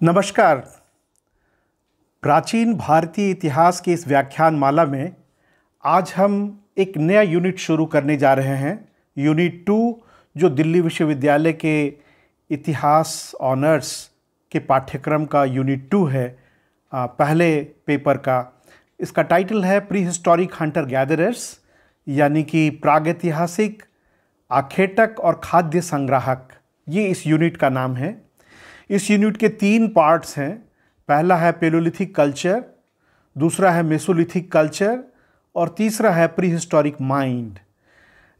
नमस्कार। प्राचीन भारतीय इतिहास के इस व्याख्यान माला में आज हम एक नया यूनिट शुरू करने जा रहे हैं। यूनिट 2 जो दिल्ली विश्वविद्यालय के इतिहास ऑनर्स के पाठ्यक्रम का यूनिट 2 है, पहले पेपर का। इसका टाइटल है प्री हिस्टोरिक हंटर गैदरर्स, यानी कि प्रागैतिहासिक आखेटक और खाद्य संग्राहक। ये इस यूनिट का नाम है। इस यूनिट के 3 पार्ट्स हैं। पहला है पेलोलिथिक कल्चर, दूसरा है मेसोलिथिक कल्चर और तीसरा है प्री हिस्टोरिक माइंड।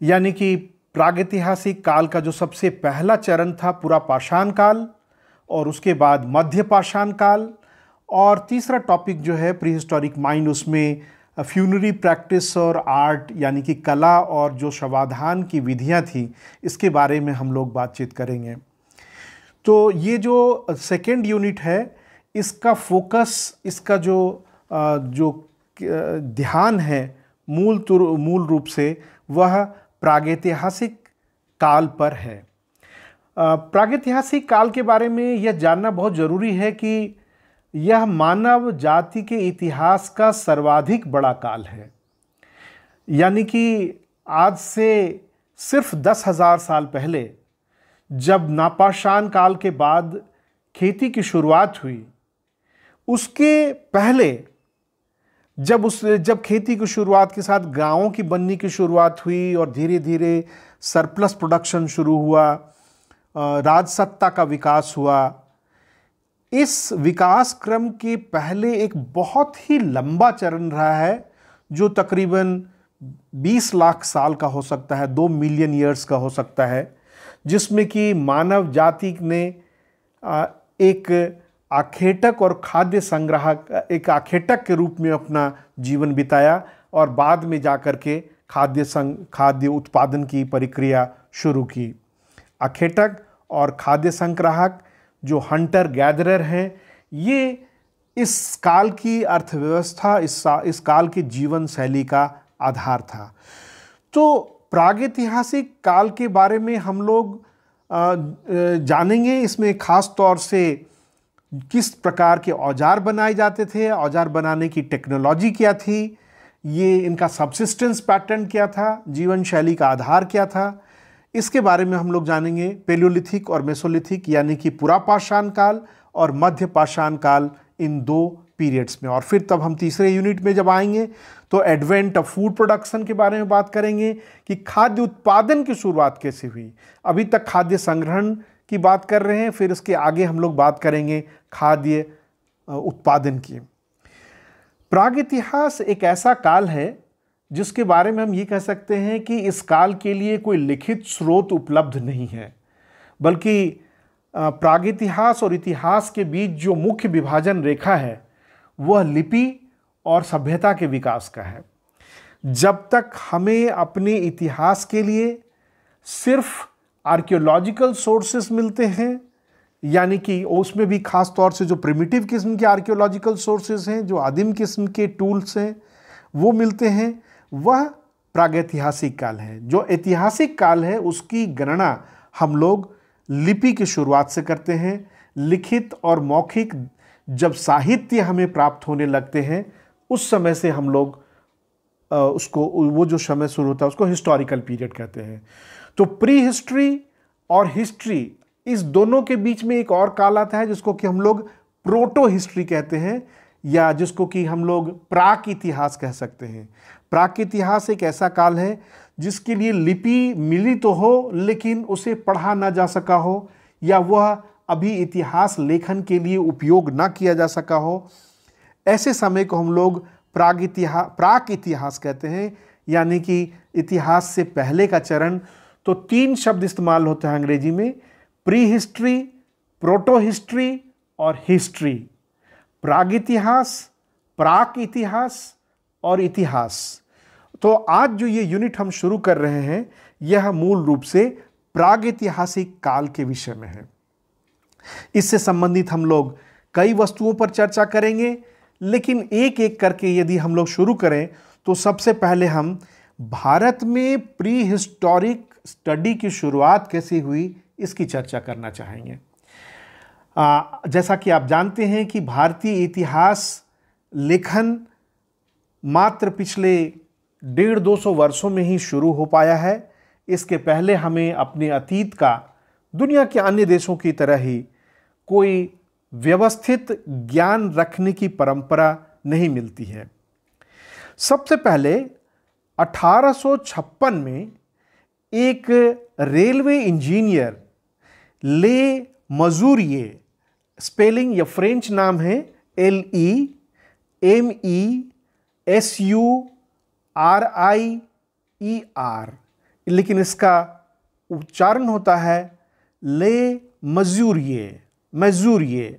यानी कि प्रागैतिहासिक काल का जो सबसे पहला चरण था पूरा पाषाण काल, और उसके बाद मध्य पाषाण काल, और तीसरा टॉपिक जो है प्री हिस्टोरिक माइंड, उसमें फ्यूनरी प्रैक्टिस और आर्ट यानी कि कला और जो शवाधान की विधियां थी, इसके बारे में हम लोग बातचीत करेंगे। तो ये जो सेकेंड यूनिट है, इसका फोकस, इसका जो ध्यान है मूल रूप से वह प्रागैतिहासिक काल पर है। प्रागैतिहासिक काल के बारे में यह जानना बहुत ज़रूरी है कि यह मानव जाति के इतिहास का सर्वाधिक बड़ा काल है। यानी कि आज से सिर्फ 10,000 साल पहले, जब नापाषाण काल के बाद खेती की शुरुआत हुई, उसके पहले जब खेती की शुरुआत के साथ गांवों की बनने की शुरुआत हुई और धीरे धीरे सरप्लस प्रोडक्शन शुरू हुआ, राजसत्ता का विकास हुआ, इस विकास क्रम के पहले एक बहुत ही लंबा चरण रहा है जो तकरीबन 20 लाख साल का हो सकता है, 2 मिलियन ईयर्स का हो सकता है, जिसमें कि मानव जाति ने एक आखेटक और खाद्य संग्राहक, एक आखेटक के रूप में अपना जीवन बिताया और बाद में जाकर के खाद्य उत्पादन की प्रक्रिया शुरू की। आखेटक और खाद्य संग्राहक जो हंटर गैदरर हैं, ये इस काल की अर्थव्यवस्था, इस काल की जीवन शैली का आधार था। तो प्रागैतिहासिक काल के बारे में हम लोग जानेंगे। इसमें ख़ास तौर से किस प्रकार के औजार बनाए जाते थे, औजार बनाने की टेक्नोलॉजी क्या थी, ये इनका सबसिस्टेंस पैटर्न क्या था, जीवन शैली का आधार क्या था, इसके बारे में हम लोग जानेंगे। पेलोलिथिक और मेसोलिथिक यानी कि पुरा पाषाण काल और मध्य पाषाण काल, इन 2 पीरियड्स में। और फिर तब हम तीसरे यूनिट में जब आएंगे तो एडवेंट ऑफ फूड प्रोडक्शन के बारे में बात करेंगे कि खाद्य उत्पादन की शुरुआत कैसे हुई। अभी तक खाद्य संग्रहण की बात कर रहे हैं, फिर इसके आगे हम लोग बात करेंगे खाद्य उत्पादन की। प्रागैतिहास एक ऐसा काल है जिसके बारे में हम ये कह सकते हैं कि इस काल के लिए कोई लिखित स्रोत उपलब्ध नहीं है, बल्कि प्रागैतिहास और इतिहास के बीच जो मुख्य विभाजन रेखा है वह लिपि और सभ्यता के विकास का है। जब तक हमें अपने इतिहास के लिए सिर्फ आर्कियोलॉजिकल सोर्सेस मिलते हैं, यानी कि उसमें भी खास तौर से जो प्रिमिटिव किस्म के आर्कियोलॉजिकल सोर्सेस हैं, जो आदिम किस्म के टूल्स हैं, वो मिलते हैं, वह प्रागैतिहासिक काल है। जो ऐतिहासिक काल है उसकी गणना हम लोग लिपि की शुरुआत से करते हैं। लिखित और मौखिक जब साहित्य हमें प्राप्त होने लगते हैं, उस समय से हम लोग वो जो समय शुरू होता है उसको हिस्टोरिकल पीरियड कहते हैं। तो प्री हिस्ट्री और हिस्ट्री, इस दोनों के बीच में एक और काल आता है जिसको कि हम लोग प्रोटो हिस्ट्री कहते हैं, या जिसको कि हम लोग प्राक इतिहास कह सकते हैं। प्राक इतिहास एक ऐसा काल है जिसके लिए लिपि मिली तो हो लेकिन उसे पढ़ा ना जा सका हो, या वह अभी इतिहास लेखन के लिए उपयोग ना किया जा सका हो। ऐसे समय को हम लोग प्राक इतिहास कहते हैं, यानी कि इतिहास से पहले का चरण। तो 3 शब्द इस्तेमाल होते हैं अंग्रेजी में, प्री हिस्ट्री, प्रोटो हिस्ट्री और हिस्ट्री। प्रागैतिहास, प्राक इतिहास और इतिहास। तो आज जो ये यूनिट हम शुरू कर रहे हैं, यह मूल रूप से प्रागैतिहासिक काल के विषय में है। इससे संबंधित हम लोग कई वस्तुओं पर चर्चा करेंगे, लेकिन एक एक करके यदि हम लोग शुरू करें तो सबसे पहले हम भारत में प्री हिस्टोरिक स्टडी की शुरुआत कैसे हुई, इसकी चर्चा करना चाहेंगे। जैसा कि आप जानते हैं कि भारतीय इतिहास लेखन मात्र पिछले 150-200 वर्षों में ही शुरू हो पाया है। इसके पहले हमें अपने अतीत का दुनिया के अन्य देशों की तरह ही कोई व्यवस्थित ज्ञान रखने की परंपरा नहीं मिलती है। सबसे पहले 1856 में एक रेलवे इंजीनियर ले मजूरिये, स्पेलिंग या फ्रेंच नाम है LEMESURIER, लेकिन इसका उच्चारण होता है ले मजूरिये।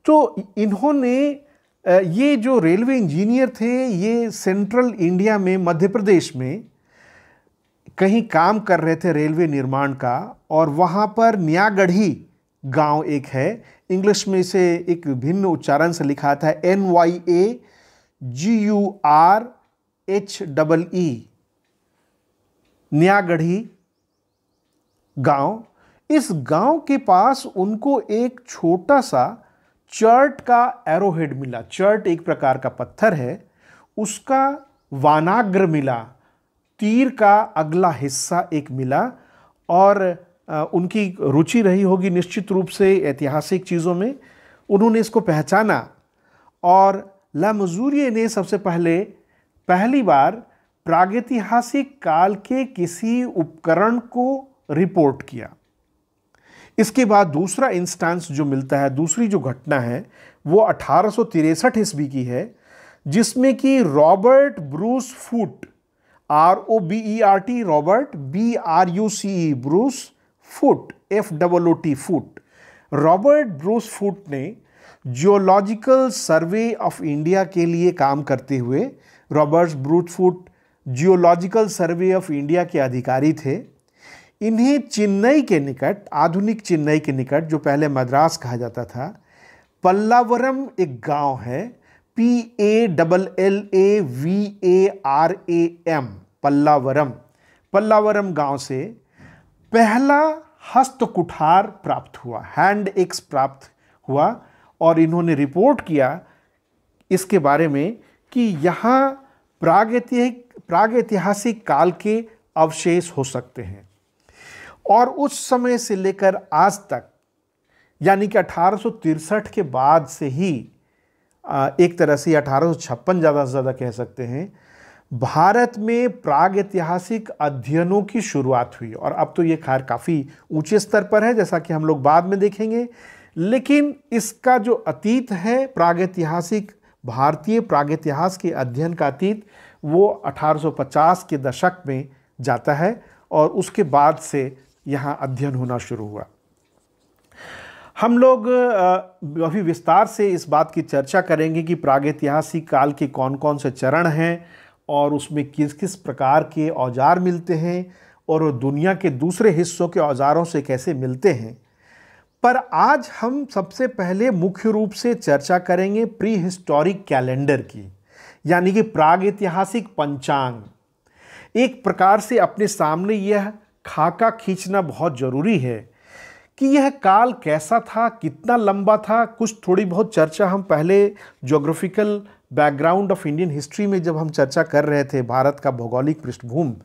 तो इन्होंने ये जो रेलवे इंजीनियर थे, ये सेंट्रल इंडिया में मध्य प्रदेश में कहीं काम कर रहे थे रेलवे निर्माण का, और वहाँ पर न्यागढ़ी गांव एक है, इंग्लिश में इसे एक भिन्न उच्चारण से लिखा था NYAGURHEE, न्यागढ़ी गांव। इस गांव के पास उनको एक छोटा सा चर्ट का एरोहेड मिला। चर्ट एक प्रकार का पत्थर है, उसका वानाग्र मिला, तीर का अगला हिस्सा एक मिला। और उनकी रुचि रही होगी निश्चित रूप से ऐतिहासिक चीज़ों में, उन्होंने इसको पहचाना और ला मजूरिये ने सबसे पहली बार प्रागैतिहासिक काल के किसी उपकरण को रिपोर्ट किया। इसके बाद दूसरा इंस्टेंस जो मिलता है, दूसरी जो घटना है, वो 1863 ईस्वी की है, जिसमें कि Robert Bruce Foote, ROBERT, Robert, BRUCE, Bruce Foote, FOOT, फूट, रॉबर्ट ब्रूस फूट ने जियोलॉजिकल सर्वे ऑफ इंडिया के लिए काम करते हुए, Robert Bruce Foote geological survey of India के अधिकारी थे। इन्हें चेन्नई के निकट, आधुनिक चेन्नई के निकट, जो पहले मद्रास कहा जाता था, पल्लावरम एक गांव है, PALLAVARAM, पल्लावरम गांव से पहला हस्तकुठार प्राप्त हुआ, हैंड एक्स प्राप्त हुआ। और इन्होंने रिपोर्ट किया इसके बारे में कि यहाँ प्रागैतिहासिक काल के अवशेष हो सकते हैं। और उस समय से लेकर आज तक, यानी कि 1863 के बाद से ही, एक तरह से 1856 ज़्यादा से ज़्यादा कह सकते हैं, भारत में प्रागैतिहासिक अध्ययनों की शुरुआत हुई। और अब तो ये खैर काफ़ी ऊंचे स्तर पर है, जैसा कि हम लोग बाद में देखेंगे। लेकिन इसका जो अतीत है प्रागैतिहासिक, भारतीय प्रागैतिहास के अध्ययन का अतीत, वो 1850 के दशक में जाता है, और उसके बाद से यहाँ अध्ययन होना शुरू हुआ। हम लोग अभी विस्तार से इस बात की चर्चा करेंगे कि प्रागैतिहासिक काल के कौन कौन से चरण हैं, और उसमें किस किस प्रकार के औजार मिलते हैं, और दुनिया के दूसरे हिस्सों के औजारों से कैसे मिलते हैं। पर आज हम सबसे पहले मुख्य रूप से चर्चा करेंगे प्री हिस्टोरिक कैलेंडर की, यानी कि प्रागैतिहासिक पंचांग। एक प्रकार से अपने सामने यह खाका खींचना बहुत ज़रूरी है कि यह काल कैसा था, कितना लंबा था। कुछ थोड़ी बहुत चर्चा हम पहले geographical background of Indian history में जब हम चर्चा कर रहे थे, भारत का भौगोलिक पृष्ठभूमि,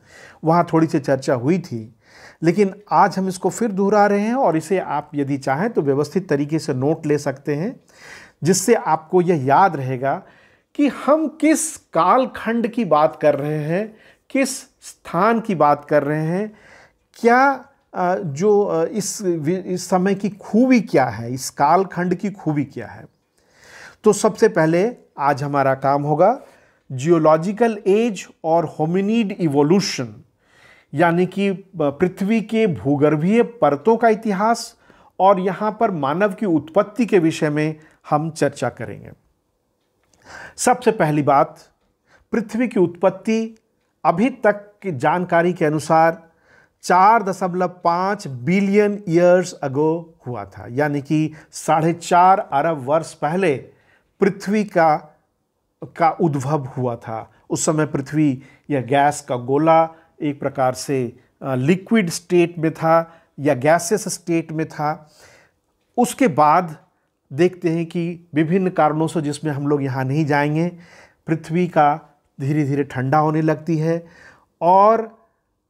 वहाँ थोड़ी सी चर्चा हुई थी। लेकिन आज हम इसको फिर दोहरा रहे हैं, और इसे आप यदि चाहें तो व्यवस्थित तरीके से नोट ले सकते हैं, जिससे आपको यह याद रहेगा कि हम किस कालखंड की बात कर रहे हैं, किस स्थान की बात कर रहे हैं, क्या जो इस समय की खूबी क्या है, इस कालखंड की खूबी क्या है। तो सबसे पहले आज हमारा काम होगा जियोलॉजिकल एज और होमिनिड इवोल्यूशन, यानी कि पृथ्वी के भूगर्भीय परतों का इतिहास, और यहाँ पर मानव की उत्पत्ति के विषय में हम चर्चा करेंगे। सबसे पहली बात, पृथ्वी की उत्पत्ति अभी तक की जानकारी के अनुसार 4.5 बिलियन ईयर्स अगो हुआ था, यानी कि 4.5 अरब वर्ष पहले पृथ्वी का उद्भव हुआ था। उस समय पृथ्वी यह गैस का गोला एक प्रकार से लिक्विड स्टेट में था या गैसेस स्टेट में था। उसके बाद देखते हैं कि विभिन्न कारणों से, जिसमें हम लोग यहाँ नहीं जाएंगे, पृथ्वी का धीरे धीरे ठंडा होने लगती है और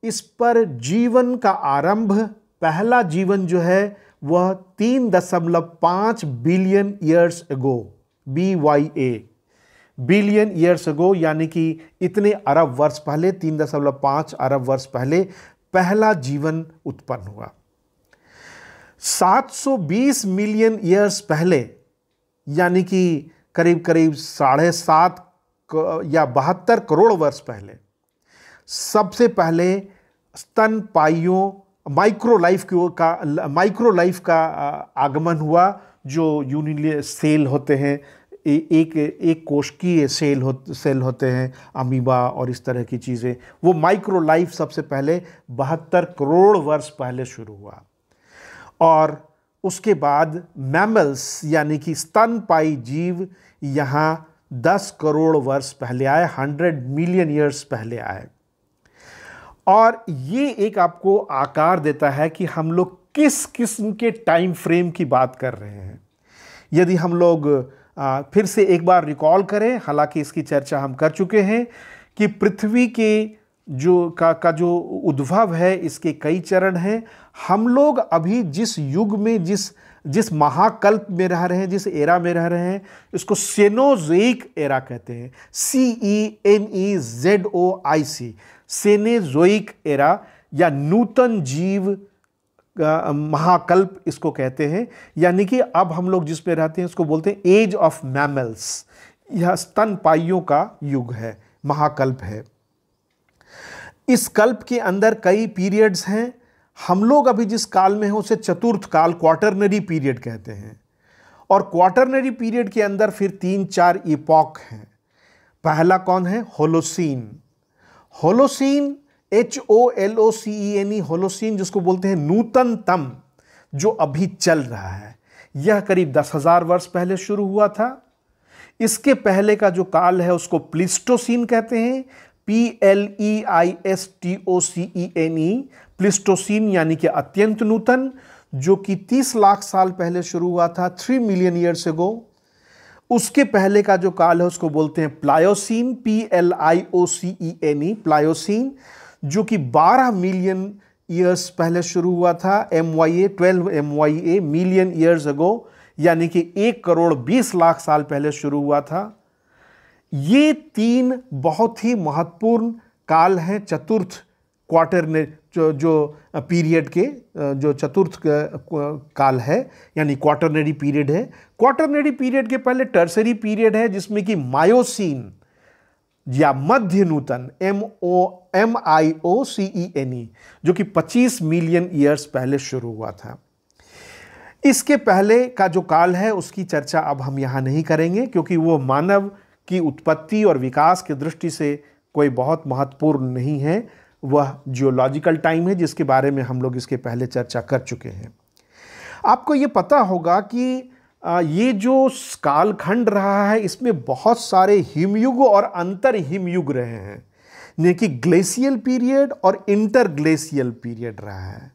इस पर जीवन का आरंभ, पहला जीवन जो है वह 3.5 billion years ago, BYA, billion years ago, यानी कि इतने अरब वर्ष पहले, 3.5 अरब वर्ष पहले पहला जीवन उत्पन्न हुआ। 720 मिलियन ईयर्स पहले, यानी कि करीब करीब 7.5 या 72 करोड़ वर्ष पहले, सबसे पहले स्तनपाइयों माइक्रोलाइफ का आगमन हुआ, जो यूनिली सेल होते हैं, एक कोशिकीय सेल होते हैं, अमीबा और इस तरह की चीज़ें। वो माइक्रोलाइफ सबसे पहले 72 करोड़ वर्ष पहले शुरू हुआ और उसके बाद मैमल्स यानी कि स्तनपायी जीव यहाँ 10 करोड़ वर्ष पहले आए, 100 मिलियन ईयर्स पहले आए। और ये एक आपको आकार देता है कि हम लोग किस किस्म के टाइम फ्रेम की बात कर रहे हैं। यदि हम लोग फिर से एक बार रिकॉल करें, हालांकि इसकी चर्चा हम कर चुके हैं, कि पृथ्वी के जो उद्भव है, इसके कई चरण हैं। हम लोग अभी जिस युग में, जिस महाकल्प में रह रहे हैं, जिस एरा में रह रहे हैं, इसको सेनोज़ोइक एरा कहते हैं, CENEZOIC, सेनेज़ोइक एरा या नूतन जीव महाकल्प इसको कहते हैं। यानी कि अब हम लोग जिसमें रहते हैं उसको बोलते हैं एज ऑफ मैमल्स। यह स्तनपाइयों का युग है, महाकल्प है। इस कल्प के अंदर कई पीरियड्स हैं। हम लोग अभी जिस काल में हैं उसे चतुर्थ काल, क्वार्टरनरी पीरियड कहते हैं। और क्वार्टरनरी पीरियड के अंदर फिर 3-4 इपॉक हैं। पहला कौन है? होलोसीन। होलोसीन HOLOCENE, होलोसीन, जिसको बोलते हैं नूतनतम, जो अभी चल रहा है। यह करीब 10,000 वर्ष पहले शुरू हुआ था। इसके पहले का जो काल है उसको प्लिस्टोसीन कहते हैं, PLEISTOCENE, प्लिस्टोसीन, यानी कि अत्यंत नूतन, जो कि 30 लाख साल पहले शुरू हुआ था, 3 मिलियन ईयर्स अगो। उसके पहले का जो काल है उसको बोलते हैं प्लायोसीन, PLIOCENE, प्लायोसीन, जो कि 12 मिलियन ईयर्स पहले शुरू हुआ था, MYA, 12 MYA, million years ago, यानी कि 1 करोड़ 20 लाख साल पहले शुरू हुआ था। ये 3 बहुत ही महत्वपूर्ण काल हैं चतुर्थ क्वार्टर ने, जो पीरियड के जो चतुर्थ काल है, यानी क्वार्टरनरी पीरियड है। क्वार्टरनरी पीरियड के पहले टर्सरी पीरियड है, जिसमें कि मायोसीन या मध्य नूतन, MIOCENE, जो कि 25 मिलियन ईयर्स पहले शुरू हुआ था। इसके पहले का जो काल है उसकी चर्चा अब हम यहाँ नहीं करेंगे, क्योंकि वो मानव की उत्पत्ति और विकास की दृष्टि से कोई बहुत महत्वपूर्ण नहीं है। वह जियोलॉजिकल टाइम है, जिसके बारे में हम लोग इसके पहले चर्चा कर चुके हैं। आपको ये पता होगा कि ये जो कालखंड रहा है, इसमें बहुत सारे हिमयुग और अंतर हिमयुग रहे हैं, यानी कि ग्लेशियल पीरियड और इंटरग्लेशियल पीरियड रहा है।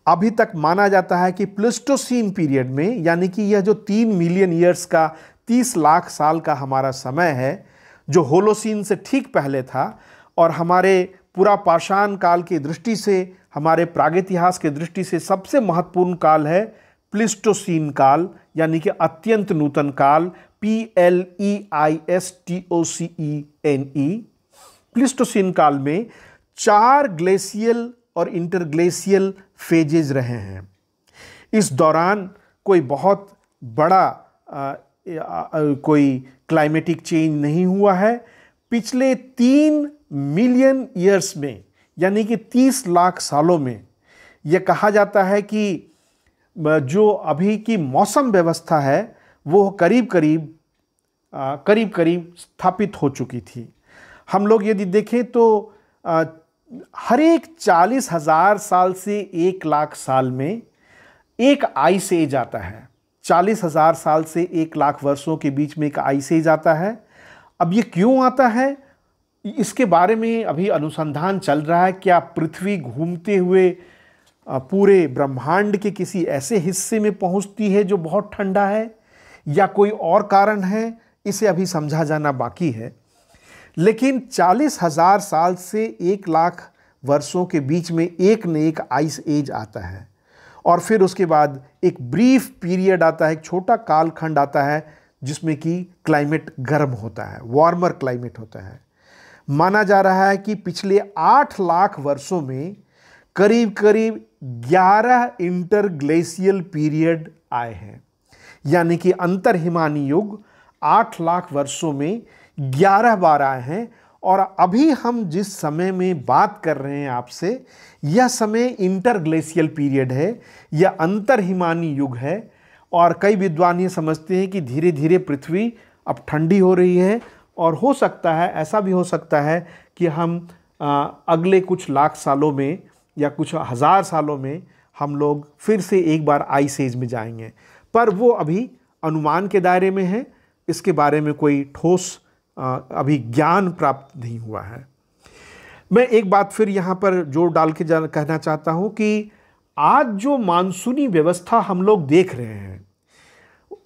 अभी तक माना जाता है कि प्लिस्टोसीन पीरियड में, यानी कि यह जो 3 मिलियन ईयर्स का 30 लाख साल का हमारा समय है, जो होलोसीन से ठीक पहले था, और हमारे पूरा पाषाण काल की दृष्टि से, हमारे प्रागैतिहास की दृष्टि से सबसे महत्वपूर्ण काल है प्लिस्टोसीन काल, यानी कि अत्यंत नूतन काल, PLEISTOCENE। प्लिस्टोसीन काल में 4 ग्लेशियल और इंटरग्लेशियल फेजेज रहे हैं। इस दौरान कोई बहुत बड़ा कोई क्लाइमेटिक चेंज नहीं हुआ है। पिछले 3 मिलियन ईयर्स में, यानी कि 30 लाख सालों में, यह कहा जाता है कि जो अभी की मौसम व्यवस्था है वो करीब करीब स्थापित हो चुकी थी। हम लोग यदि देखें तो हर एक 40,000 साल से 1 लाख साल में एक आइस एज आता है। 40,000 साल से 1 लाख वर्षों के बीच में एक आइस एज आता है। अब ये क्यों आता है, इसके बारे में अभी अनुसंधान चल रहा है। क्या पृथ्वी घूमते हुए पूरे ब्रह्मांड के किसी ऐसे हिस्से में पहुंचती है जो बहुत ठंडा है, या कोई और कारण है, इसे अभी समझा जाना बाकी है। लेकिन 40,000 साल से 1,00,000 वर्षों के बीच में एक न एक आइस एज आता है, और फिर उसके बाद एक ब्रीफ पीरियड आता है, एक छोटा कालखंड आता है जिसमें कि क्लाइमेट गर्म होता है, वार्मर क्लाइमेट होता है। माना जा रहा है कि पिछले 8,00,000 वर्षों में करीब करीब 11 इंटरग्लेशियल पीरियड आए हैं, यानी कि अंतर हिमानी युग 8,00,000 वर्षों में 11 बार आए हैं। और अभी हम जिस समय में बात कर रहे हैं आपसे, यह समय इंटरग्लेशियल पीरियड है, यह अंतर हिमानी युग है। और कई विद्वान ये समझते हैं कि धीरे धीरे पृथ्वी अब ठंडी हो रही है, और हो सकता है, ऐसा भी हो सकता है कि हम अगले कुछ लाख सालों में या कुछ हज़ार सालों में हम लोग फिर से एक बार आइस एज में जाएंगे। पर वो अभी अनुमान के दायरे में है, इसके बारे में कोई ठोस अभी ज्ञान प्राप्त नहीं हुआ है। मैं एक बात फिर यहाँ पर जोर डाल के कहना चाहता हूँ कि आज जो मानसूनी व्यवस्था हम लोग देख रहे हैं,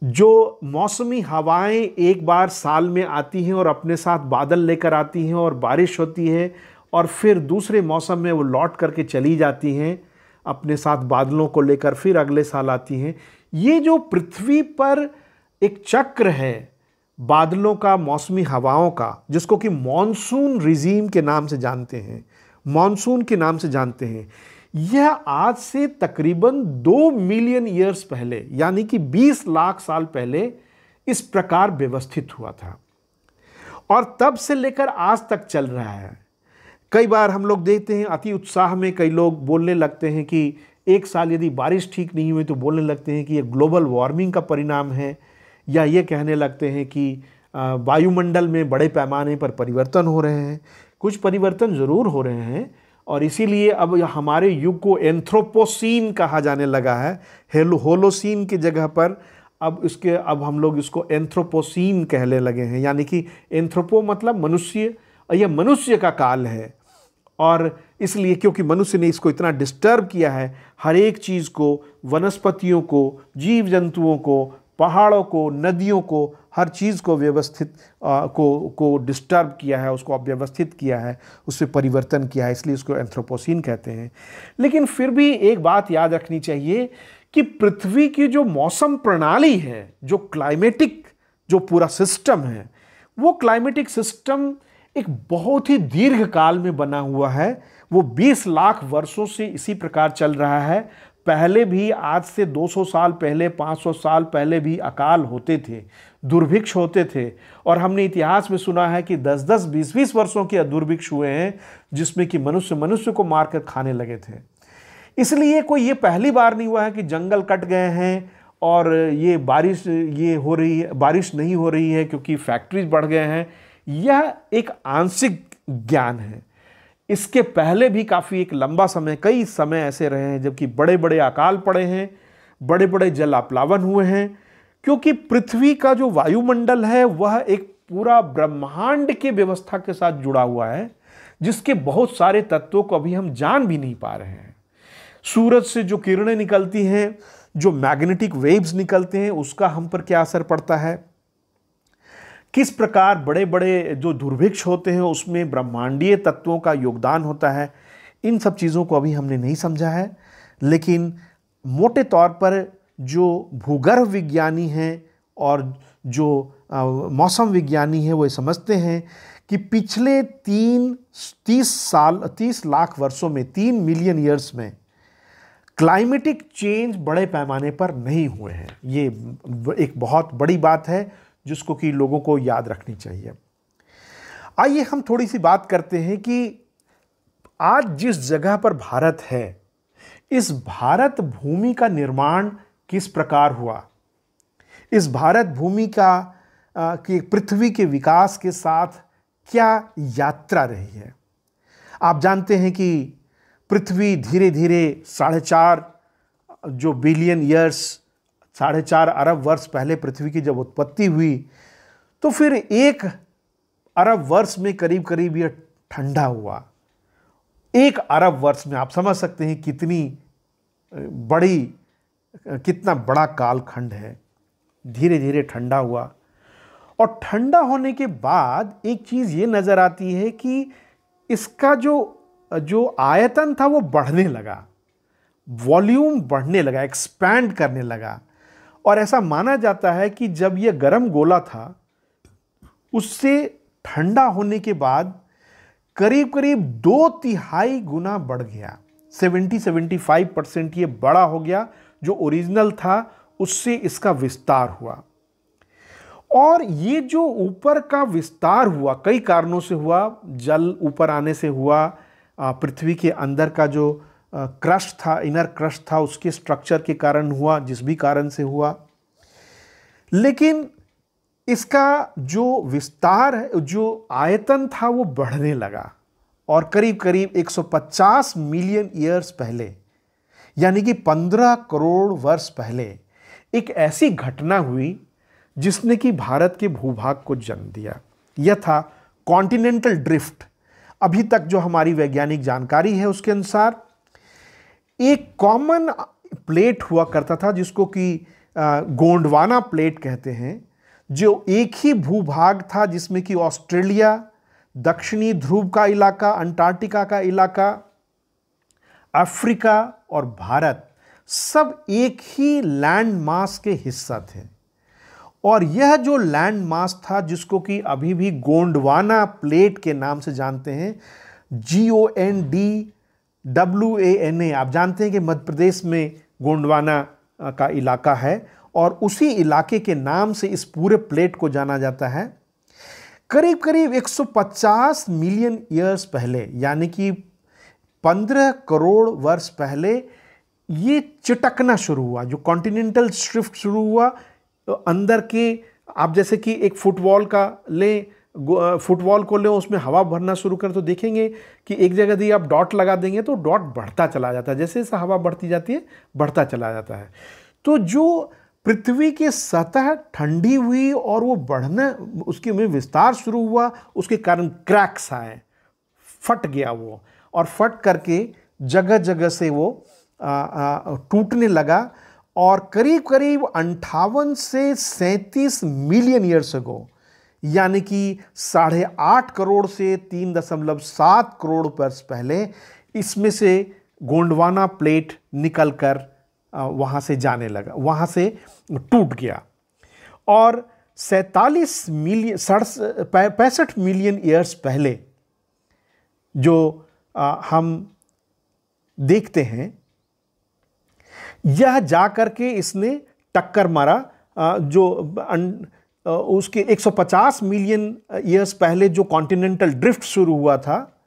जो मौसमी हवाएं एक बार साल में आती हैं और अपने साथ बादल लेकर आती हैं और बारिश होती है, और फिर दूसरे मौसम में वो लौट करके चली जाती हैं अपने साथ बादलों को लेकर, फिर अगले साल आती हैं। ये जो पृथ्वी पर एक चक्र है बादलों का, मौसमी हवाओं का, जिसको कि मॉनसून रिजीम के नाम से जानते हैं, मॉनसून के नाम से जानते हैं, यह आज से तकरीबन 2 मिलियन ईयर्स पहले, यानी कि 20 लाख साल पहले इस प्रकार व्यवस्थित हुआ था, और तब से लेकर आज तक चल रहा है। कई बार हम लोग देखते हैं अति उत्साह में कई लोग बोलने लगते हैं कि एक साल यदि बारिश ठीक नहीं हुई तो बोलने लगते हैं कि यह ग्लोबल वार्मिंग का परिणाम है, या ये कहने लगते हैं कि वायुमंडल में बड़े पैमाने पर परिवर्तन हो रहे हैं। कुछ परिवर्तन ज़रूर हो रहे हैं, और इसीलिए अब हमारे युग को एंथ्रोपोसीन कहा जाने लगा है। होलोसीन की जगह पर अब हम लोग इसको एंथ्रोपोसीन कहने लगे हैं, यानी कि एंथ्रोपो मतलब मनुष्य, और यह मनुष्य का काल है। और इसलिए क्योंकि मनुष्य ने इसको इतना डिस्टर्ब किया है, हर एक चीज़ को, वनस्पतियों को, जीव जंतुओं को, पहाड़ों को, नदियों को, हर चीज़ को व्यवस्थित को डिस्टर्ब किया है, उसको अव्यवस्थित किया है, उससे परिवर्तन किया है, इसलिए उसको एंथ्रोपोसीन कहते हैं। लेकिन फिर भी एक बात याद रखनी चाहिए कि पृथ्वी की जो मौसम प्रणाली है, जो क्लाइमेटिक जो पूरा सिस्टम है, वो क्लाइमेटिक सिस्टम एक बहुत ही दीर्घ काल में बना हुआ है। वो 20 लाख वर्षों से इसी प्रकार चल रहा है। पहले भी, आज से 200 साल पहले, 500 साल पहले भी अकाल होते थे, दुर्भिक्ष होते थे, और हमने इतिहास में सुना है कि 10-10, 20-20 वर्षों के दुर्भिक्ष हुए हैं, जिसमें कि मनुष्य को मारकर खाने लगे थे। इसलिए कोई ये पहली बार नहीं हुआ है कि जंगल कट गए हैं और ये बारिश नहीं हो रही है क्योंकि फैक्ट्रीज बढ़ गए हैं। यह एक आंशिक ज्ञान है। इसके पहले भी काफ़ी एक लंबा समय, कई समय ऐसे रहे हैं जबकि बड़े बड़े अकाल पड़े हैं, बड़े बड़े जलाप्लावन हुए हैं, क्योंकि पृथ्वी का जो वायुमंडल है वह एक पूरा ब्रह्मांड के व्यवस्था के साथ जुड़ा हुआ है, जिसके बहुत सारे तत्वों को अभी हम जान भी नहीं पा रहे हैं। सूरज से जो किरणें निकलती हैं, जो मैग्नेटिक वेव्स निकलते हैं, उसका हम पर क्या असर पड़ता है, किस प्रकार बड़े बड़े जो दुर्भिक्ष होते हैं उसमें ब्रह्मांडीय तत्वों का योगदान होता है, इन सब चीज़ों को अभी हमने नहीं समझा है। लेकिन मोटे तौर पर जो भूगर्भ विज्ञानी हैं और जो मौसम विज्ञानी हैं वो समझते हैं कि पिछले 30 लाख वर्षों में, 3 मिलियन ईयर्स में क्लाइमेटिक चेंज बड़े पैमाने पर नहीं हुए हैं। ये एक बहुत बड़ी बात है जिसको कि लोगों को याद रखनी चाहिए। आइए हम थोड़ी सी बात करते हैं कि आज जिस जगह पर भारत है, इस भारत भूमि का निर्माण किस प्रकार हुआ, इस भारत भूमि का कि पृथ्वी के विकास के साथ क्या यात्रा रही है। आप जानते हैं कि पृथ्वी धीरे धीरे 4.5 जो बिलियन ईयर्स, 4.5 अरब वर्ष पहले पृथ्वी की जब उत्पत्ति हुई, तो फिर 1 अरब वर्ष में करीब करीब यह ठंडा हुआ। 1 अरब वर्ष में आप समझ सकते हैं कितनी बड़ी कितना बड़ा कालखंड है। धीरे धीरे ठंडा हुआ और ठंडा होने के बाद एक चीज़ ये नज़र आती है कि इसका जो आयतन था वो बढ़ने लगा, वॉल्यूम बढ़ने लगा, एक्सपैंड करने लगा। और ऐसा माना जाता है कि जब ये गर्म गोला था उससे ठंडा होने के बाद करीब करीब 2/3 गुना बढ़ गया। 70-75% ये बड़ा हो गया। जो ओरिजिनल था उससे इसका विस्तार हुआ। और ये जो ऊपर का विस्तार हुआ कई कारणों से हुआ। जल ऊपर आने से हुआ, पृथ्वी के अंदर का जो क्रस्ट था, इनर क्रस्ट था, उसके स्ट्रक्चर के कारण हुआ, जिस भी कारण से हुआ। लेकिन इसका जो विस्तार है, जो आयतन था वो बढ़ने लगा। और करीब करीब 150 मिलियन ईयर्स पहले, यानी कि 15 करोड़ वर्ष पहले, एक ऐसी घटना हुई जिसने कि भारत के भूभाग को जन्म दिया। यह था कॉन्टिनेंटल ड्रिफ्ट। अभी तक जो हमारी वैज्ञानिक जानकारी है उसके अनुसार एक कॉमन प्लेट हुआ करता था जिसको कि गोंडवाना प्लेट कहते हैं, जो एक ही भूभाग था जिसमें कि ऑस्ट्रेलिया, दक्षिणी ध्रुव का इलाका, अंटार्कटिका का इलाका, अफ्रीका और भारत सब एक ही लैंड मास के हिस्सा थे। और यह जो लैंड मास था जिसको कि अभी भी गोंडवाना प्लेट के नाम से जानते हैं, GONDWANA, आप जानते हैं कि मध्य प्रदेश में गोंडवाना का इलाका है और उसी इलाके के नाम से इस पूरे प्लेट को जाना जाता है। करीब करीब 150 मिलियन ईयर्स पहले, यानी कि 15 करोड़ वर्ष पहले ये चिटकना शुरू हुआ। जो कॉन्टिनेंटल ड्रिफ्ट शुरू हुआ, तो अंदर के, आप जैसे कि एक फुटबॉल को लें, उसमें हवा भरना शुरू कर तो देखेंगे कि एक जगह यदि आप डॉट लगा देंगे तो डॉट बढ़ता चला जाता है, जैसे जैसे हवा बढ़ती जाती है बढ़ता चला जाता है। तो जो पृथ्वी की सतह ठंडी हुई और वो बढ़ना, उसके में विस्तार शुरू हुआ, उसके कारण क्रैक्स आए, फट गया वो, और फट करके जगह जगह से वो टूटने लगा। और करीब करीब 58 से 37 मिलियन ईयर्स अगो, यानी कि 8.5 करोड़ से 3.7 करोड़ वर्ष पहले इसमें से गोंडवाना प्लेट निकलकर वहाँ से जाने लगा, वहाँ से टूट गया। और 65 मिलियन ईयर्स पहले जो हम देखते हैं, यह जा करके इसने टक्कर मारा। उसके 150 मिलियन ईयर्स पहले जो कॉन्टिनेंटल ड्रिफ्ट शुरू हुआ था,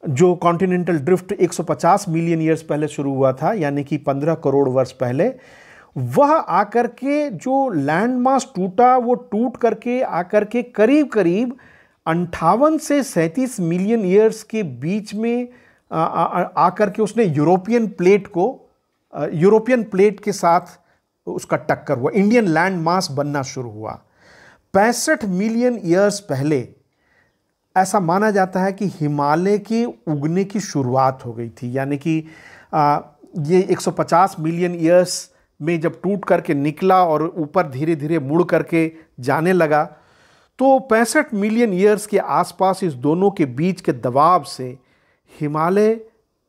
जो कॉन्टिनेंटल ड्रिफ्ट 150 मिलियन ईयर्स पहले शुरू हुआ था, यानी कि 15 करोड़ वर्ष पहले, वह आकर के जो लैंड मास टूटा, वो टूट करके आकर के करीब करीब 58 से 37 मिलियन ईयर्स के बीच में आकर के उसने यूरोपियन प्लेट के साथ उसका टक्कर हुआ, इंडियन लैंड मास बनना शुरू हुआ। 65 मिलियन ईयर्स पहले ऐसा माना जाता है कि हिमालय के उगने की शुरुआत हो गई थी, यानी कि ये 150 मिलियन ईयर्स में जब टूट करके निकला और ऊपर धीरे धीरे मुड़ करके जाने लगा, तो 65 मिलियन ईयर्स के आसपास इस दोनों के बीच के दबाव से हिमालय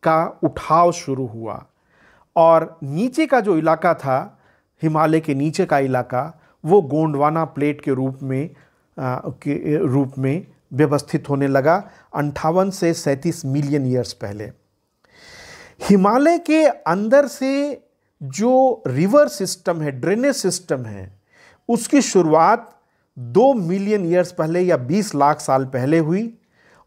का उठाव शुरू हुआ। और नीचे का जो इलाका था, हिमालय के नीचे का इलाका, वो गोंडवाना प्लेट के रूप में व्यवस्थित होने लगा 58 से 37 मिलियन ईयर्स पहले। हिमालय के अंदर से जो रिवर सिस्टम है, ड्रेनेज सिस्टम है, उसकी शुरुआत 2 मिलियन ईयर्स पहले या 20 लाख साल पहले हुई।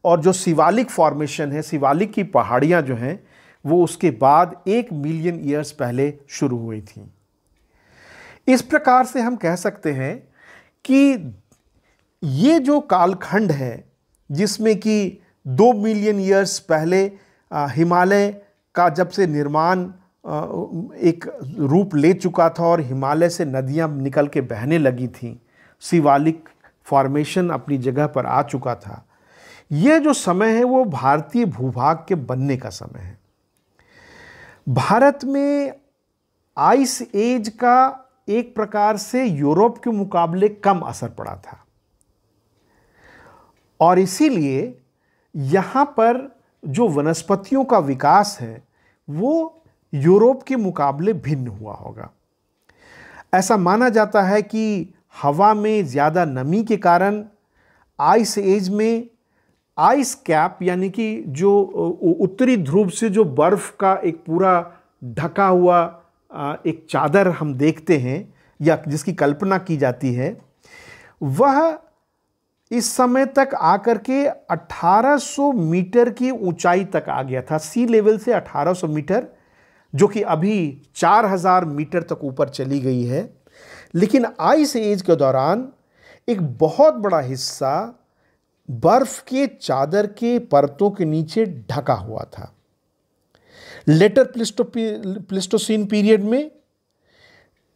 और जो शिवालिक फॉर्मेशन है, शिवालिक की पहाड़ियाँ जो हैं, वो उसके बाद 1 मिलियन ईयर्स पहले शुरू हुई थी। इस प्रकार से हम कह सकते हैं कि ये जो कालखंड है जिसमें कि 2 मिलियन ईयर्स पहले हिमालय का जब से निर्माण एक रूप ले चुका था और हिमालय से नदियां निकल के बहने लगी थीं, शिवालिक फॉर्मेशन अपनी जगह पर आ चुका था, यह जो समय है वो भारतीय भूभाग के बनने का समय है। भारत में आइस एज का एक प्रकार से यूरोप के मुकाबले कम असर पड़ा था और इसीलिए यहाँ पर जो वनस्पतियों का विकास है वो यूरोप के मुकाबले भिन्न हुआ होगा। ऐसा माना जाता है कि हवा में ज़्यादा नमी के कारण आइस एज में आइस कैप यानी कि जो उत्तरी ध्रुव से जो बर्फ़ का एक पूरा ढका हुआ एक चादर हम देखते हैं या जिसकी कल्पना की जाती है, वह इस समय तक आकर के 1800 मीटर की ऊंचाई तक आ गया था। सी लेवल से 1800 मीटर, जो कि अभी 4000 मीटर तक ऊपर चली गई है। लेकिन आइस एज के दौरान एक बहुत बड़ा हिस्सा बर्फ के चादर के परतों के नीचे ढका हुआ था। लेटर प्लिस्टोसीन पीरियड में,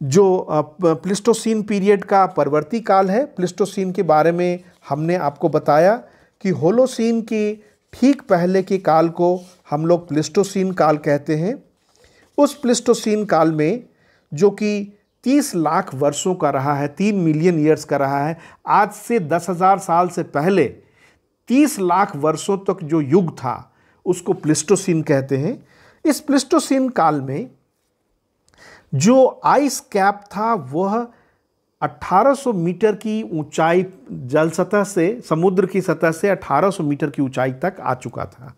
जो प्लिस्टोसीन पीरियड का परवर्ती काल है, प्लिस्टोसीन के बारे में हमने आपको बताया कि होलोसीन के ठीक पहले के काल को हम लोग प्लिस्टोसीन काल कहते हैं। उस प्लिस्टोसीन काल में, जो कि 30 लाख वर्षों का रहा है, 3 मिलियन ईयर्स का रहा है, आज से 10,000 साल से पहले 30 लाख वर्षों तक जो युग था उसको प्लिस्टोसीन कहते हैं। इस प्लिस्टोसीन काल में जो आइस कैप था वह 1800 मीटर की ऊंचाई जल सतह से, समुद्र की सतह से 1800 मीटर की ऊंचाई तक आ चुका था।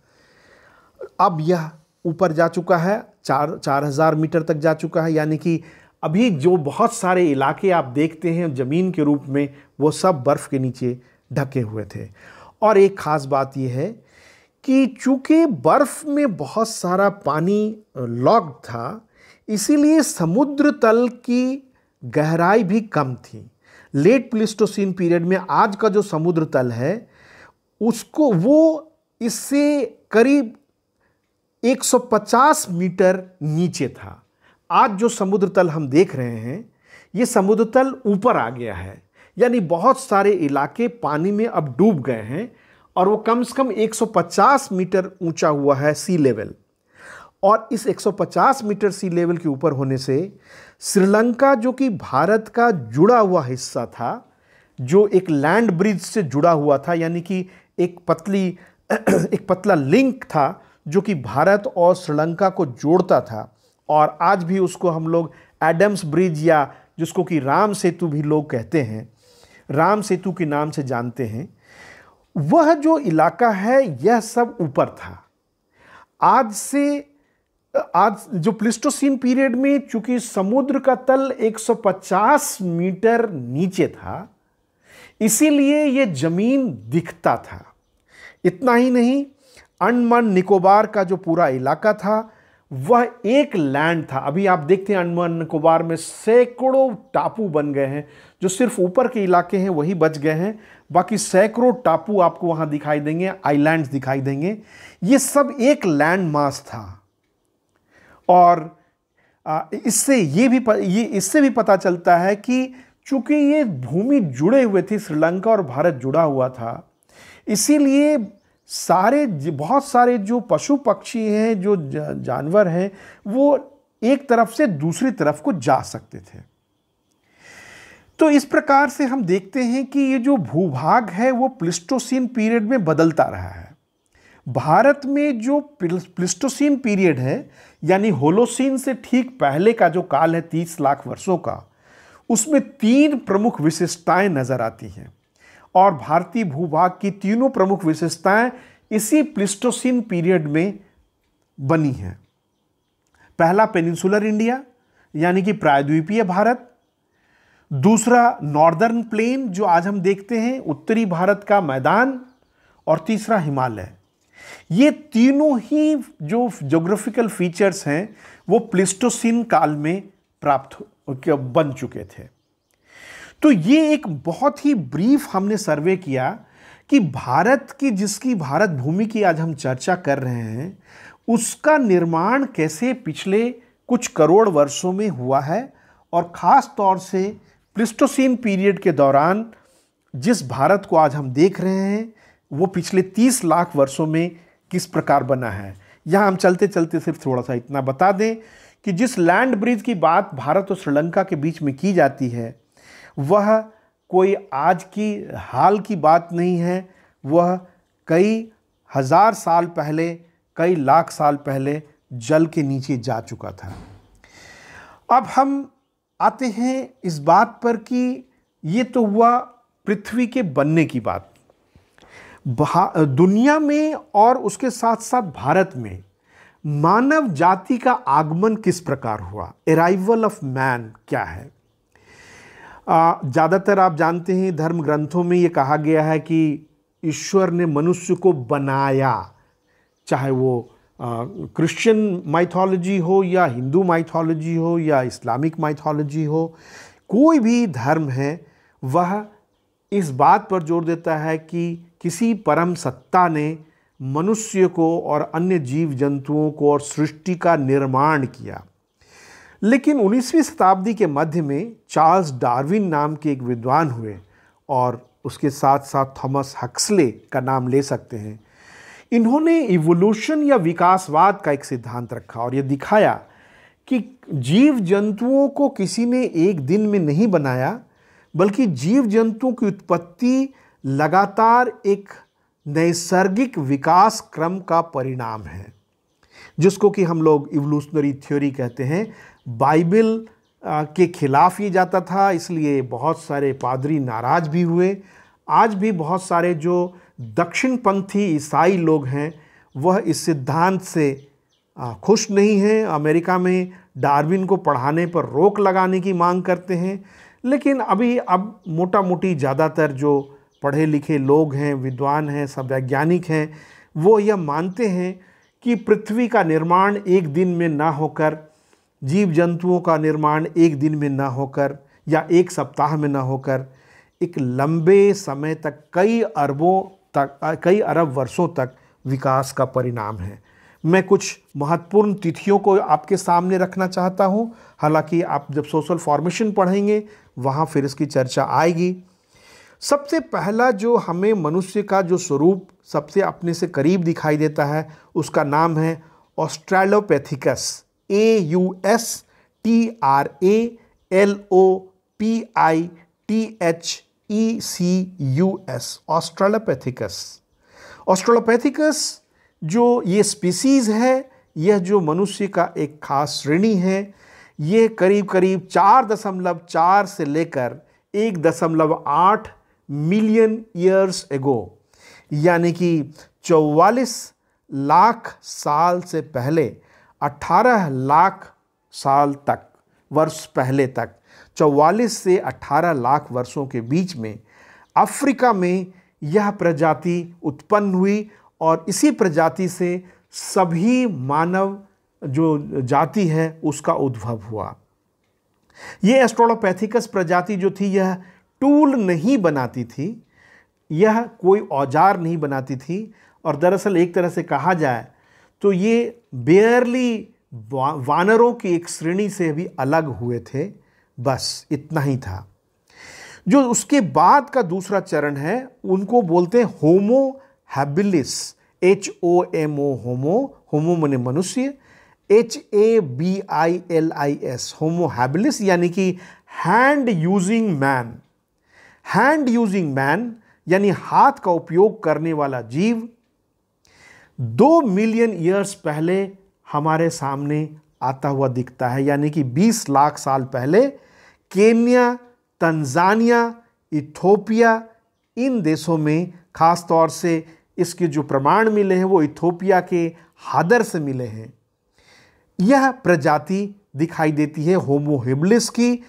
अब यह ऊपर जा चुका है, 4000 मीटर तक जा चुका है। यानी कि अभी जो बहुत सारे इलाके आप देखते हैं ज़मीन के रूप में, वो सब बर्फ़ के नीचे ढके हुए थे। और एक ख़ास बात यह है कि चूँकि बर्फ़ में बहुत सारा पानी लॉक्ड था, इसीलिए समुद्र तल की गहराई भी कम थी। लेट प्लिस्टोसीन पीरियड में आज का जो समुद्र तल है उसको, वो इससे करीब 150 मीटर नीचे था। आज जो समुद्र तल हम देख रहे हैं, ये समुद्र तल ऊपर आ गया है। यानी बहुत सारे इलाके पानी में अब डूब गए हैं और वो कम से कम 150 मीटर ऊंचा हुआ है सी लेवल। और इस 150 मीटर सी लेवल के ऊपर होने से श्रीलंका, जो कि भारत का जुड़ा हुआ हिस्सा था, जो एक लैंड ब्रिज से जुड़ा हुआ था, यानी कि एक पतला लिंक था जो कि भारत और श्रीलंका को जोड़ता था, और आज भी उसको हम लोग एडम्स ब्रिज या जिसको कि राम सेतु भी लोग कहते हैं, राम सेतु के नाम से जानते हैं, वह जो इलाका है यह सब ऊपर था। आज जो प्लिस्टोसीन पीरियड में चूंकि समुद्र का तल 150 मीटर नीचे था, इसीलिए यह जमीन दिखता था। इतना ही नहीं, अंडमान निकोबार का जो पूरा इलाका था वह एक लैंड था। अभी आप देखते हैं अंडमान निकोबार में सैकड़ों टापू बन गए हैं। जो सिर्फ ऊपर के इलाके हैं वही बच गए हैं, बाकी सैकड़ों टापू आपको वहां दिखाई देंगे, आइलैंड्स दिखाई देंगे। ये सब एक लैंड मास था। और इससे भी पता चलता है कि चूंकि ये भूमि जुड़े हुए थी, श्रीलंका और भारत जुड़ा हुआ था, इसीलिए बहुत सारे जो पशु पक्षी हैं, जो जानवर हैं, वो एक तरफ से दूसरी तरफ को जा सकते थे। तो इस प्रकार से हम देखते हैं कि ये जो भूभाग है वो प्लिस्टोसीन पीरियड में बदलता रहा है। भारत में जो प्लिस्टोसीन पीरियड है, यानी होलोसीन से ठीक पहले का जो काल है 30 लाख वर्षों का, उसमें 3 प्रमुख विशेषताएं नजर आती हैं। और भारतीय भूभाग की तीनों प्रमुख विशेषताएं इसी प्लिस्टोसीन पीरियड में बनी हैं। पहला, पेनिनसुलर इंडिया यानी कि प्रायद्वीपीय भारत। दूसरा, नॉर्दर्न प्लेन जो आज हम देखते हैं, उत्तरी भारत का मैदान। और तीसरा, हिमालय। ये तीनों ही जो ज्योग्राफिकल फीचर्स हैं वो प्लिस्टोसीन काल में बन चुके थे। तो ये एक बहुत ही ब्रीफ हमने सर्वे किया कि जिसकी भारत भूमि की आज हम चर्चा कर रहे हैं, उसका निर्माण कैसे पिछले कुछ करोड़ वर्षों में हुआ है, और ख़ास तौर से प्लिस्टोसीन पीरियड के दौरान जिस भारत को आज हम देख रहे हैं वो पिछले 30 लाख वर्षों में किस प्रकार बना है। यहाँ हम चलते चलते सिर्फ थोड़ा सा इतना बता दें कि जिस लैंड ब्रिज की बात भारत और श्रीलंका के बीच में की जाती है वह कोई आज की हाल की बात नहीं है, वह कई हजार साल पहले, कई लाख साल पहले जल के नीचे जा चुका था। अब हम आते हैं इस बात पर कि ये तो हुआ पृथ्वी के बनने की बात। दुनिया में और उसके साथ साथ भारत में मानव जाति का आगमन किस प्रकार हुआ, अराइवल ऑफ मैन क्या है। ज़्यादातर आप जानते हैं धर्म ग्रंथों में ये कहा गया है कि ईश्वर ने मनुष्य को बनाया, चाहे वो क्रिश्चियन माइथोलॉजी हो या हिंदू माइथोलॉजी हो या इस्लामिक माइथोलॉजी हो, कोई भी धर्म है वह इस बात पर जोर देता है कि किसी परम सत्ता ने मनुष्य को और अन्य जीव जंतुओं को और सृष्टि का निर्माण किया। लेकिन 19वीं शताब्दी के मध्य में चार्ल्स डार्विन नाम के एक विद्वान हुए और उसके साथ साथ थॉमस हक्सले का नाम ले सकते हैं। इन्होंने इवोल्यूशन या विकासवाद का एक सिद्धांत रखा और यह दिखाया कि जीव जंतुओं को किसी ने एक दिन में नहीं बनाया, बल्कि जीव जंतुओं की उत्पत्ति लगातार एक नैसर्गिक विकास क्रम का परिणाम है, जिसको कि हम लोग इवोल्यूशनरी थ्योरी कहते हैं। बाइबल के खिलाफ ये जाता था, इसलिए बहुत सारे पादरी नाराज भी हुए। आज भी बहुत सारे जो दक्षिणपंथी ईसाई लोग हैं वह इस सिद्धांत से खुश नहीं हैं। अमेरिका में डार्विन को पढ़ाने पर रोक लगाने की मांग करते हैं। लेकिन अब मोटा मोटी ज़्यादातर जो पढ़े लिखे लोग हैं, विद्वान हैं, सब वैज्ञानिक हैं, वो यह मानते हैं कि पृथ्वी का निर्माण एक दिन में ना होकर, जीव जंतुओं का निर्माण एक दिन में ना होकर या एक सप्ताह में ना होकर, एक लंबे समय तक, कई अरब वर्षों तक विकास का परिणाम है। मैं कुछ महत्वपूर्ण तिथियों को आपके सामने रखना चाहता हूं, हालांकि आप जब सोशल फॉर्मेशन पढ़ेंगे वहां फिर इसकी चर्चा आएगी। सबसे पहला जो हमें मनुष्य का जो स्वरूप सबसे अपने से करीब दिखाई देता है उसका नाम है ऑस्ट्रेलोपैथिकस, AUSTRALOPITHECUS, ऑस्ट्रेलोपैथिकस। ऑस्ट्रेलोपैथिकस जो ये स्पीसीज़ है, यह जो मनुष्य का एक खास श्रेणी है, ये करीब करीब 4.4 से लेकर 1.8 मिलियन ईयर्स एगो, यानी कि 44 लाख साल से पहले 18 लाख साल तक, वर्ष पहले तक, 44 से 18 लाख वर्षों के बीच में अफ्रीका में यह प्रजाति उत्पन्न हुई और इसी प्रजाति से सभी मानव जो जाति है उसका उद्भव हुआ। ये ऑस्ट्रेलोपैथिकस प्रजाति जो थी यह टूल नहीं बनाती थी, यह कोई औजार नहीं बनाती थी, और दरअसल एक तरह से कहा जाए तो ये बेयरली वानरों की एक श्रेणी से भी अलग हुए थे। बस इतना ही था। जो उसके बाद का दूसरा चरण है उनको बोलते हैं होमो हैबिलिस, HOMO, होमो माने मनुष्य, HABILIS, होमो हैबिलिस, यानी कि hand using man. Hand using man यानी हाथ का उपयोग करने वाला जीव 2 मिलियन ईयर्स पहले हमारे सामने आता हुआ दिखता है, यानी कि 20 लाख साल पहले केन्या, तंजानिया, इथोपिया, इन देशों में, खास तौर से इसके जो प्रमाण मिले हैं वो इथोपिया के हादर से मिले हैं। यह प्रजाति दिखाई देती है होमो हैबिलिस की।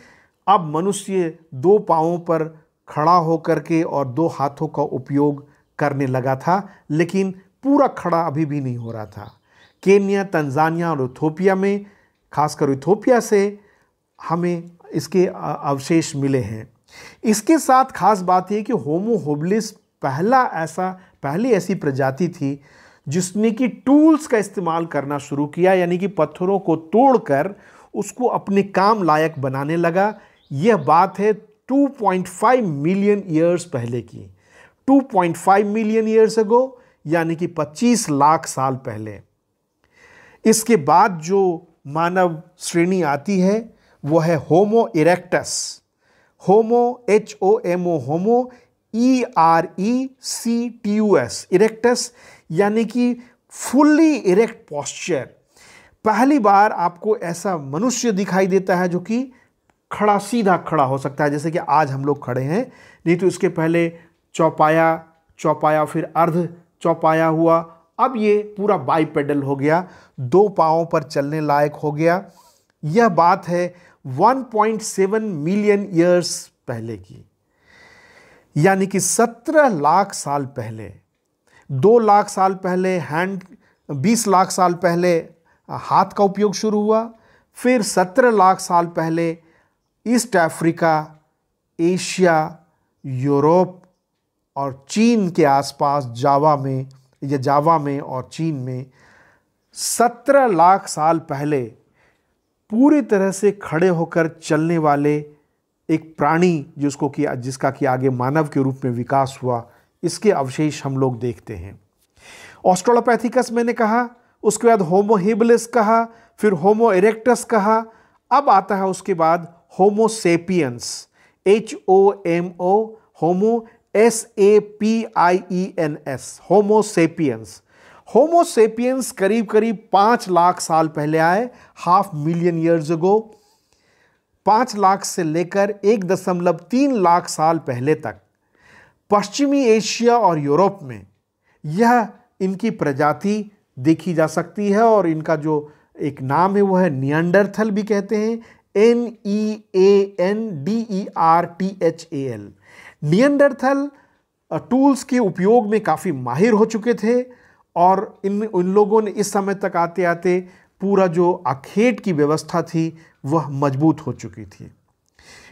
अब मनुष्य 2 पांवों पर खड़ा होकर के और 2 हाथों का उपयोग करने लगा था, लेकिन पूरा खड़ा अभी भी नहीं हो रहा था। केन्या, तंजानिया और इथोपिया में, खासकर इथोपिया से हमें इसके अवशेष मिले हैं। इसके साथ खास बात यह कि होमो हैबिलिस पहली ऐसी प्रजाति थी जिसने कि टूल्स का इस्तेमाल करना शुरू किया, यानी कि पत्थरों को तोड़कर उसको अपने काम लायक बनाने लगा। यह बात है 2.5 मिलियन ईयर्स पहले की, 2.5 मिलियन ईयर्स अगो, यानी कि 25 लाख साल पहले। इसके बाद जो मानव श्रेणी आती है वो है होमो इरेक्टस। होमो HOMO होमो ERECTUS इरेक्टस, यानी कि फुल्ली इरेक्ट पोस्चर। पहली बार आपको ऐसा मनुष्य दिखाई देता है जो कि खड़ा, सीधा खड़ा हो सकता है, जैसे कि आज हम लोग खड़े हैं। नहीं तो इसके पहले चौपाया फिर अर्ध चौपाया हुआ, अब ये पूरा बाइपेडल हो गया, 2 पाँवों पर चलने लायक हो गया। यह बात है 1.7 मिलियन ईयर्स पहले की, यानी कि 17 लाख साल पहले। 2 लाख साल पहले 20 लाख साल पहले हाथ का उपयोग शुरू हुआ। फिर 17 लाख साल पहले ईस्ट अफ्रीका, एशिया, यूरोप और चीन के आसपास जावा में और चीन में 17 लाख साल पहले पूरी तरह से खड़े होकर चलने वाले एक प्राणी जिसका कि आगे मानव के रूप में विकास हुआ, इसके अवशेष हम लोग देखते हैं। ऑस्ट्रेलोपैथिकस मैंने कहा, उसके बाद होमो हेबिलिस कहा, फिर होमो इरेक्टस कहा। अब आता है उसके बाद होमो सेपियंस, HOMO, होमो SAPIENS, होमो सेपियंस। होमो सेपियंस करीब करीब 5 लाख साल पहले आए, 500 मिलियन ईयर्स अगो। 5 लाख से लेकर 1.3 लाख साल पहले तक पश्चिमी एशिया और यूरोप में यह इनकी प्रजाति देखी जा सकती है, और इनका जो एक नाम है वो है निएंडरथल भी कहते हैं, NEANDERTHAL। निएंडरथल टूल्स के उपयोग में काफ़ी माहिर हो चुके थे, और इन लोगों ने इस समय तक आते आते पूरा जो अखेट की व्यवस्था थी वह मजबूत हो चुकी थी।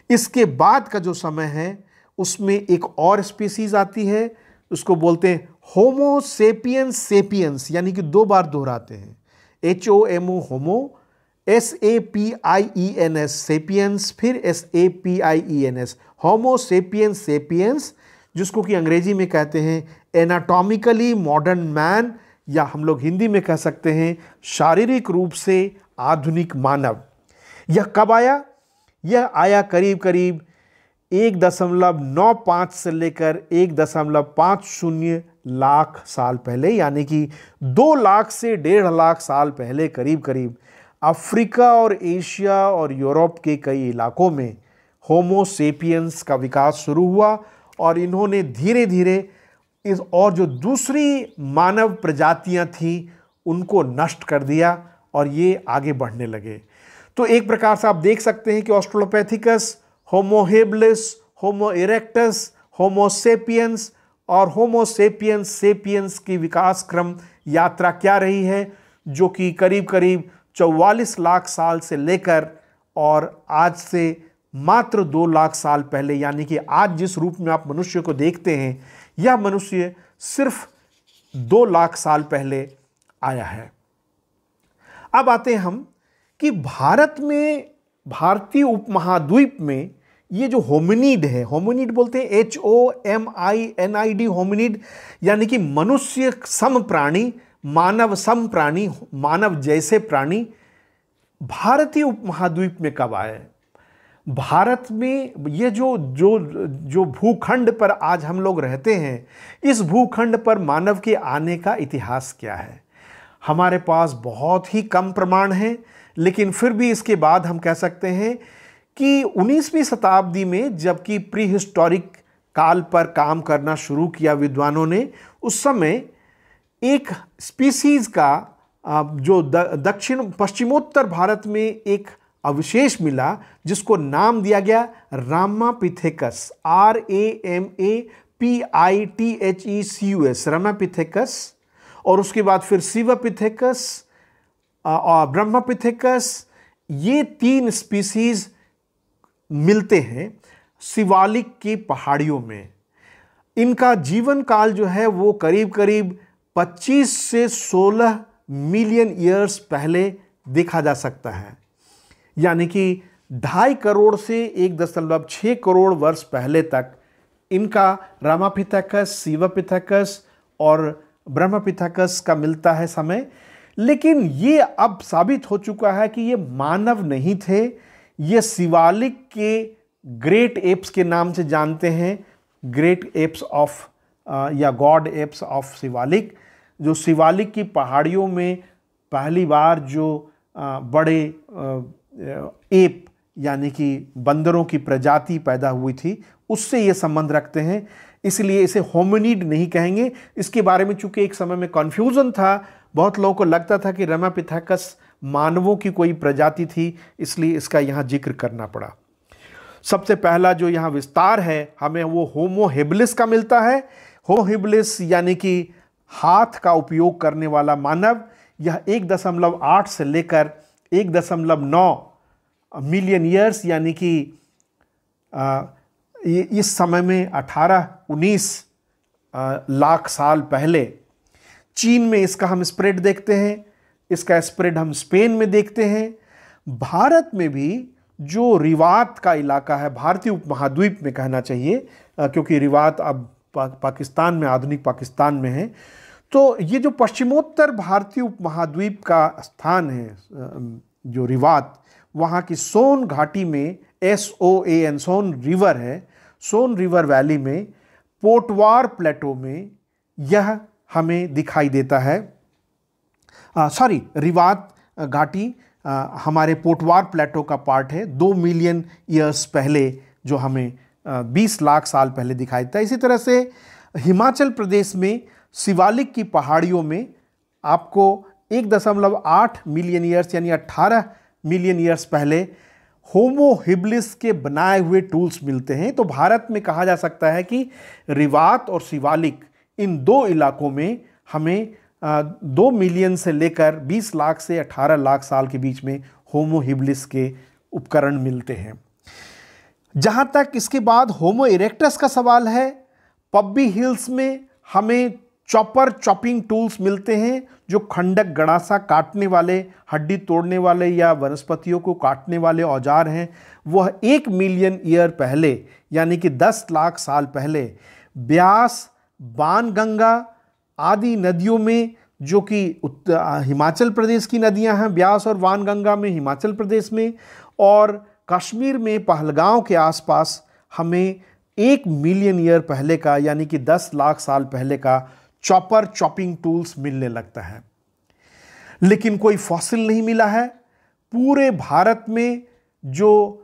इसके बाद का जो समय है उसमें एक और स्पीसीज आती है, उसको बोलते हैं होमो सेपियंस सेपियंस, यानी कि 2 बार दोहराते हैं, HOMO होमो, SAPIENS सेपियंस, फिर SAPIENS होमो सेपियंस सेपियंस, जिसको कि अंग्रेजी में कहते हैं एनाटॉमिकली मॉडर्न मैन, या हम लोग हिंदी में कह सकते हैं शारीरिक रूप से आधुनिक मानव। यह कब आया? यह आया करीब करीब 1.95 से लेकर 1.50 लाख साल पहले, यानी कि 2 लाख से 1.5 लाख साल पहले करीब करीब अफ्रीका और एशिया और यूरोप के कई इलाकों में होमो सेपियंस का विकास शुरू हुआ, और इन्होंने धीरे धीरे और जो दूसरी मानव प्रजातियां थीं उनको नष्ट कर दिया, और ये आगे बढ़ने लगे। तो एक प्रकार से आप देख सकते हैं कि ऑस्ट्रेलोपैथिकस, होमो हेबिलिस, होमो इरेक्टस, होमो सेपियंस और होमो सेपियंस सेपियंस की विकास क्रम यात्रा क्या रही है, जो कि करीब करीब 44 लाख साल से लेकर और आज से मात्र 2 लाख साल पहले, यानी कि आज जिस रूप में आप मनुष्य को देखते हैं, यह मनुष्य सिर्फ 2 लाख साल पहले आया है। अब आते हैं हम कि भारत में, भारतीय उपमहाद्वीप में ये जो होमिनिड है, होमिनिड बोलते हैं HOMINID होमिनिड, यानी कि मनुष्य सम प्राणी, मानव सम प्राणी, मानव जैसे प्राणी भारतीय उपमहाद्वीप में कब आए? भारत में ये जो भूखंड पर आज हम लोग रहते हैं, इस भूखंड पर मानव के आने का इतिहास क्या है? हमारे पास बहुत ही कम प्रमाण हैं, लेकिन फिर भी इसके बाद हम कह सकते हैं कि 19वीं शताब्दी में जबकि प्री हिस्टोरिक काल पर काम करना शुरू किया विद्वानों ने, उस समय एक स्पीसीज का जो दक्षिण पश्चिमोत्तर भारत में एक अवशेष मिला, जिसको नाम दिया गया रामापिथेकस, RAMAPITHECUS, रामापिथेकस, और उसके बाद फिर शिवपिथेकस और ब्रह्मपिथेकस। ये 3 स्पीसीज मिलते हैं शिवालिक की पहाड़ियों में। इनका जीवन काल जो है वो करीब करीब 25 से 16 मिलियन ईयर्स पहले देखा जा सकता है, यानी कि 2.5 करोड़ से 1.6 करोड़ वर्ष पहले तक इनका रामापिथेकस, शिवपिथेकस और ब्रह्मपिथेकस का मिलता है समय। लेकिन ये अब साबित हो चुका है कि ये मानव नहीं थे, ये शिवालिक के ग्रेट एप्स के नाम से जानते हैं, ग्रेट एप्स ऑफ या गॉड एप्स ऑफ शिवालिक, जो शिवालिक की पहाड़ियों में पहली बार जो बड़े एप यानी कि बंदरों की प्रजाति पैदा हुई थी, उससे ये संबंध रखते हैं। इसलिए इसे होमिनिड नहीं कहेंगे। इसके बारे में चूंकि एक समय में कन्फ्यूज़न था, बहुत लोगों को लगता था कि रमापिथेकस मानवों की कोई प्रजाति थी, इसलिए इसका यहाँ जिक्र करना पड़ा। सबसे पहला जो यहाँ विस्तार है हमें वो होमो हेबिलिस का मिलता है। होमो हेबिलिस यानी कि हाथ का उपयोग करने वाला मानव, यह 1.8 से लेकर 1.9 मिलियन ईयर्स यानी कि इस समय में 18-19 लाख साल पहले चीन में इसका हम स्प्रेड देखते हैं। इसका स्प्रेड हम स्पेन में देखते हैं। भारत में भी जो रिवात का इलाका है, भारतीय उपमहाद्वीप में कहना चाहिए, क्योंकि रिवात अब पाकिस्तान में, आधुनिक पाकिस्तान में है, तो ये जो पश्चिमोत्तर भारतीय उपमहाद्वीप का स्थान है, जो रिवात, वहाँ की सोन घाटी में SOAN सोन रिवर है, सोन रिवर वैली में पोटवार प्लेटो में यह हमें दिखाई देता है। रिवात घाटी हमारे पोटवार प्लेटो का पार्ट है। 2 मिलियन ईयर्स पहले जो हमें 20 लाख साल पहले दिखाई देता है। इसी तरह से हिमाचल प्रदेश में शिवालिक की पहाड़ियों में आपको 1.8 मिलियन ईयर्स यानी 18 मिलियन ईयर्स पहले होमो हेबिलिस के बनाए हुए टूल्स मिलते हैं। तो भारत में कहा जा सकता है कि रिवात और शिवालिक, इन दो इलाकों में हमें 2 मिलियन से लेकर 20 लाख से 18 लाख साल के बीच में होमो हेबिलिस के उपकरण मिलते हैं। जहाँ तक इसके बाद होमो इरेक्टस का सवाल है, पब्बी हिल्स में हमें चॉपिंग टूल्स मिलते हैं, जो खंडक, गड़ासा काटने वाले, हड्डी तोड़ने वाले या वनस्पतियों को काटने वाले औजार हैं। वह 1 मिलियन ईयर पहले यानी कि 10 लाख साल पहले ब्यास, बाणगंगा आदि नदियों में, जो कि हिमाचल प्रदेश की नदियां हैं, ब्यास और बाणगंगा में हिमाचल प्रदेश में, और कश्मीर में पहलगांव के आसपास हमें 1 मिलियन ईयर पहले का यानी कि 10 लाख साल पहले का चॉपिंग टूल्स मिलने लगता है। लेकिन कोई फॉसिल नहीं मिला है। पूरे भारत में जो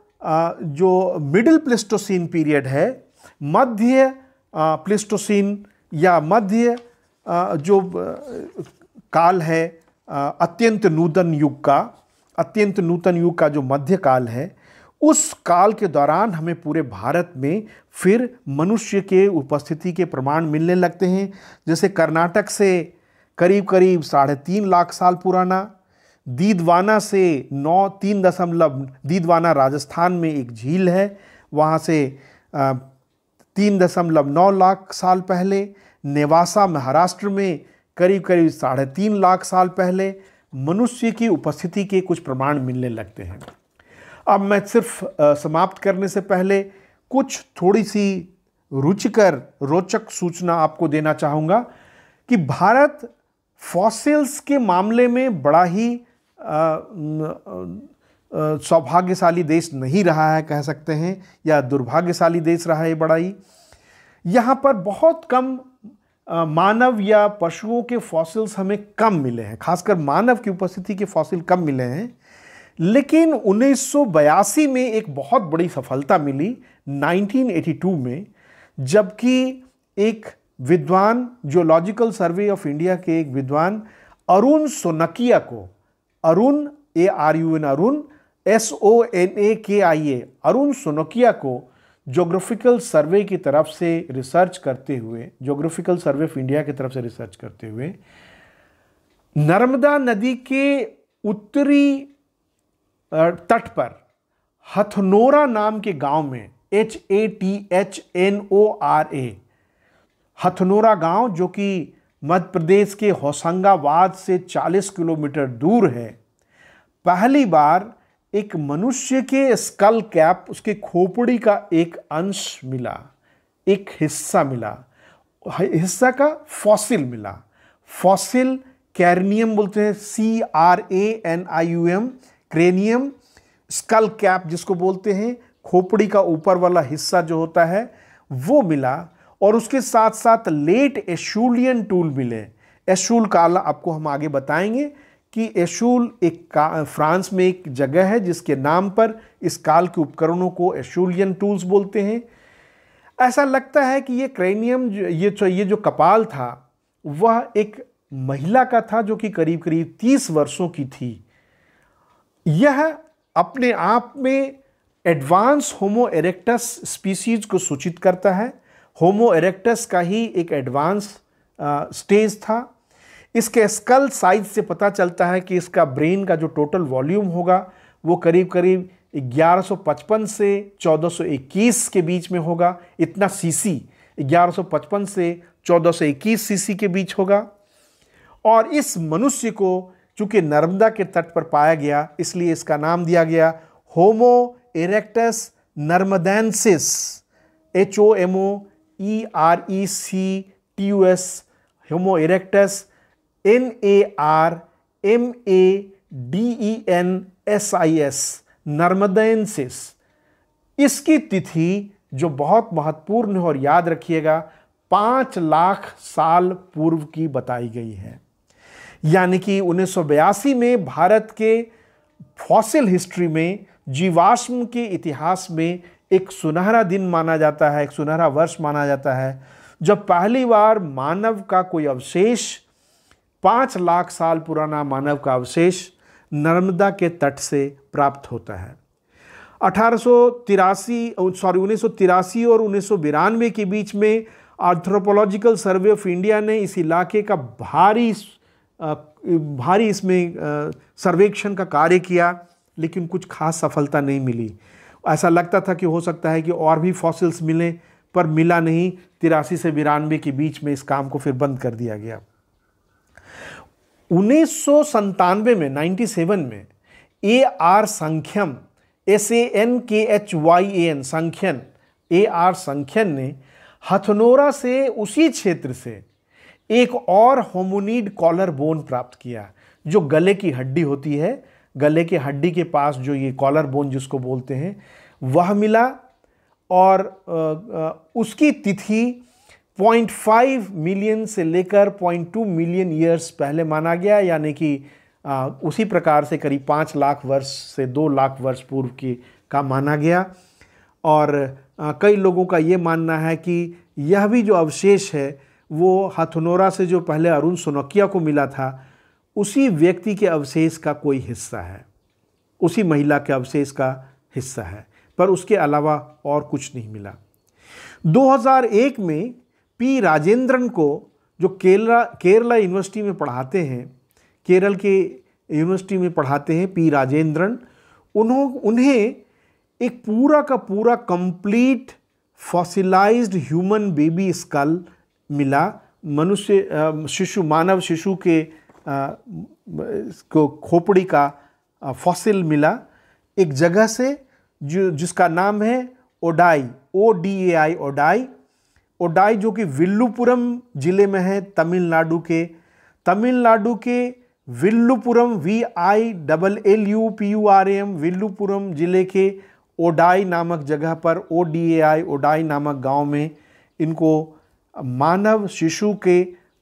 मिडिल प्लेस्टोसीन पीरियड है, मध्य प्लेस्टोसीन या मध्य जो काल है अत्यंत नूतन युग का जो मध्य काल है, उस काल के दौरान हमें पूरे भारत में फिर मनुष्य के उपस्थिति के प्रमाण मिलने लगते हैं। जैसे कर्नाटक से करीब 3.5 लाख साल पुराना, दीदवाना से 3 दीदवाना राजस्थान में एक झील है, वहाँ से 3.9 लाख साल पहले, नेवासा महाराष्ट्र में करीब 3.5 लाख साल पहले मनुष्य की उपस्थिति के कुछ प्रमाण मिलने लगते हैं। अब मैं सिर्फ समाप्त करने से पहले कुछ थोड़ी सी रोचक सूचना आपको देना चाहूँगा कि भारत फॉसिल्स के मामले में बड़ा ही सौभाग्यशाली देश नहीं रहा है, कह सकते हैं, या दुर्भाग्यशाली देश रहा है बड़ा ही। यहाँ पर बहुत कम मानव या पशुओं के फॉसिल्स हमें कम मिले हैं, खासकर मानव की उपस्थिति के फॉसिल कम मिले हैं। लेकिन 1982 में एक बहुत बड़ी सफलता मिली 1982 में, जबकि एक विद्वान, जियोलॉजिकल सर्वे ऑफ इंडिया के एक विद्वान अरुण सोनकिया को, अरुण SONAKIA, अरुण सोनकिया को ज्योग्राफिकल सर्वे की तरफ से रिसर्च करते हुए, ज्योग्राफिकल सर्वे ऑफ इंडिया की तरफ से रिसर्च करते हुए नर्मदा नदी के उत्तरी तट पर हथनोरा नाम के गांव में, HATHNORA, हथनोरा गांव जो कि मध्य प्रदेश के होशंगाबाद से 40 किलोमीटर दूर है, पहली बार एक मनुष्य के स्कल कैप, उसके खोपड़ी का एक अंश मिला, एक हिस्सा मिला, हिस्सा का फॉसिल मिला। फॉसिल कैरनियम बोलते हैं, CRANIUM, क्रेनियम। स्कल कैप जिसको बोलते हैं, खोपड़ी का ऊपर वाला हिस्सा जो होता है वो मिला। और उसके साथ साथ लेट एशूलियन टूल मिले। एशूल काल आपको हम आगे बताएंगे कि एशूल फ्रांस में एक जगह है जिसके नाम पर इस काल के उपकरणों को एशूलियन टूल्स बोलते हैं। ऐसा लगता है कि ये क्रेनियम, ये जो कपाल था वह एक महिला का था जो कि करीब करीब 30 वर्षों की थी। यह अपने आप में एडवांस होमो इरेक्टस स्पीसीज को सूचित करता है। होमो इरेक्टस का ही एक एडवांस स्टेज था। इसके स्कल साइज से पता चलता है कि इसका ब्रेन का जो टोटल वॉल्यूम होगा वो करीब करीब 1155 से 1421 के बीच में होगा। इतना सीसी, 1155 से 1421 सीसी के बीच होगा। और इस मनुष्य को चूंकि नर्मदा के तट पर पाया गया इसलिए इसका नाम दिया गया होमो इरेक्टस नर्मदेंसिस, HOMOERECTUS, होमो इरेक्टस NARMADENSIS, नर्मदेंसिस। इसकी तिथि जो बहुत महत्वपूर्ण है और याद रखिएगा 5 लाख साल पूर्व की बताई गई है। यानी कि 1982 में भारत के फॉसिल हिस्ट्री में, जीवाश्म के इतिहास में एक सुनहरा दिन माना जाता है, एक सुनहरा वर्ष माना जाता है जब पहली बार मानव का कोई अवशेष, 5 लाख साल पुराना मानव का अवशेष नर्मदा के तट से प्राप्त होता है। 1983 और 1992 के बीच में आर्थ्रोपोलॉजिकल सर्वे ऑफ इंडिया ने इस इलाके का भारी इसमें सर्वेक्षण का कार्य किया, लेकिन कुछ खास सफलता नहीं मिली। ऐसा लगता था कि हो सकता है कि और भी फॉसिल्स मिलें, पर मिला नहीं। 83 से 92 के बीच में इस काम को फिर बंद कर दिया गया। 1997 में 97 में AR संख्यम, SANKHYAN संख्यन, AR संख्यन ने हथनोरा से, उसी क्षेत्र से एक और होमिनिड कॉलर बोन प्राप्त किया जो गले की हड्डी होती है। गले के हड्डी के पास जो ये कॉलर बोन जिसको बोलते हैं वह मिला। और उसकी तिथि 0.5 मिलियन से लेकर 0.2 मिलियन ईयर्स पहले माना गया। यानी कि उसी प्रकार से करीब 5 लाख वर्ष से 2 लाख वर्ष पूर्व का माना गया। और कई लोगों का ये मानना है कि यह भी जो अवशेष है वो हथनोरा से जो पहले अरुण सोनकिया को मिला था उसी व्यक्ति के अवशेष का कोई हिस्सा है, उसी महिला के अवशेष का हिस्सा है, पर उसके अलावा और कुछ नहीं मिला। 2001 में पी राजेंद्रन को, जो केरला यूनिवर्सिटी में पढ़ाते हैं, केरल के यूनिवर्सिटी में पढ़ाते हैं पी राजेंद्रन, उन्हें एक पूरा का पूरा complete fossilized human baby skull मिला। मनुष्य शिशु, मानव शिशु के को खोपड़ी का फॉसिल मिला एक जगह से जिसका नाम है ओडाई, ODAI, ओडाई। ओडाई जो कि विल्लुपुरम जिले में है, तमिलनाडु के विल्लुपुरम, VILLUPURAM, विल्लुपुरम जिले के ओडाई नामक जगह पर, ODAI, ओडाई नामक गांव में इनको मानव शिशु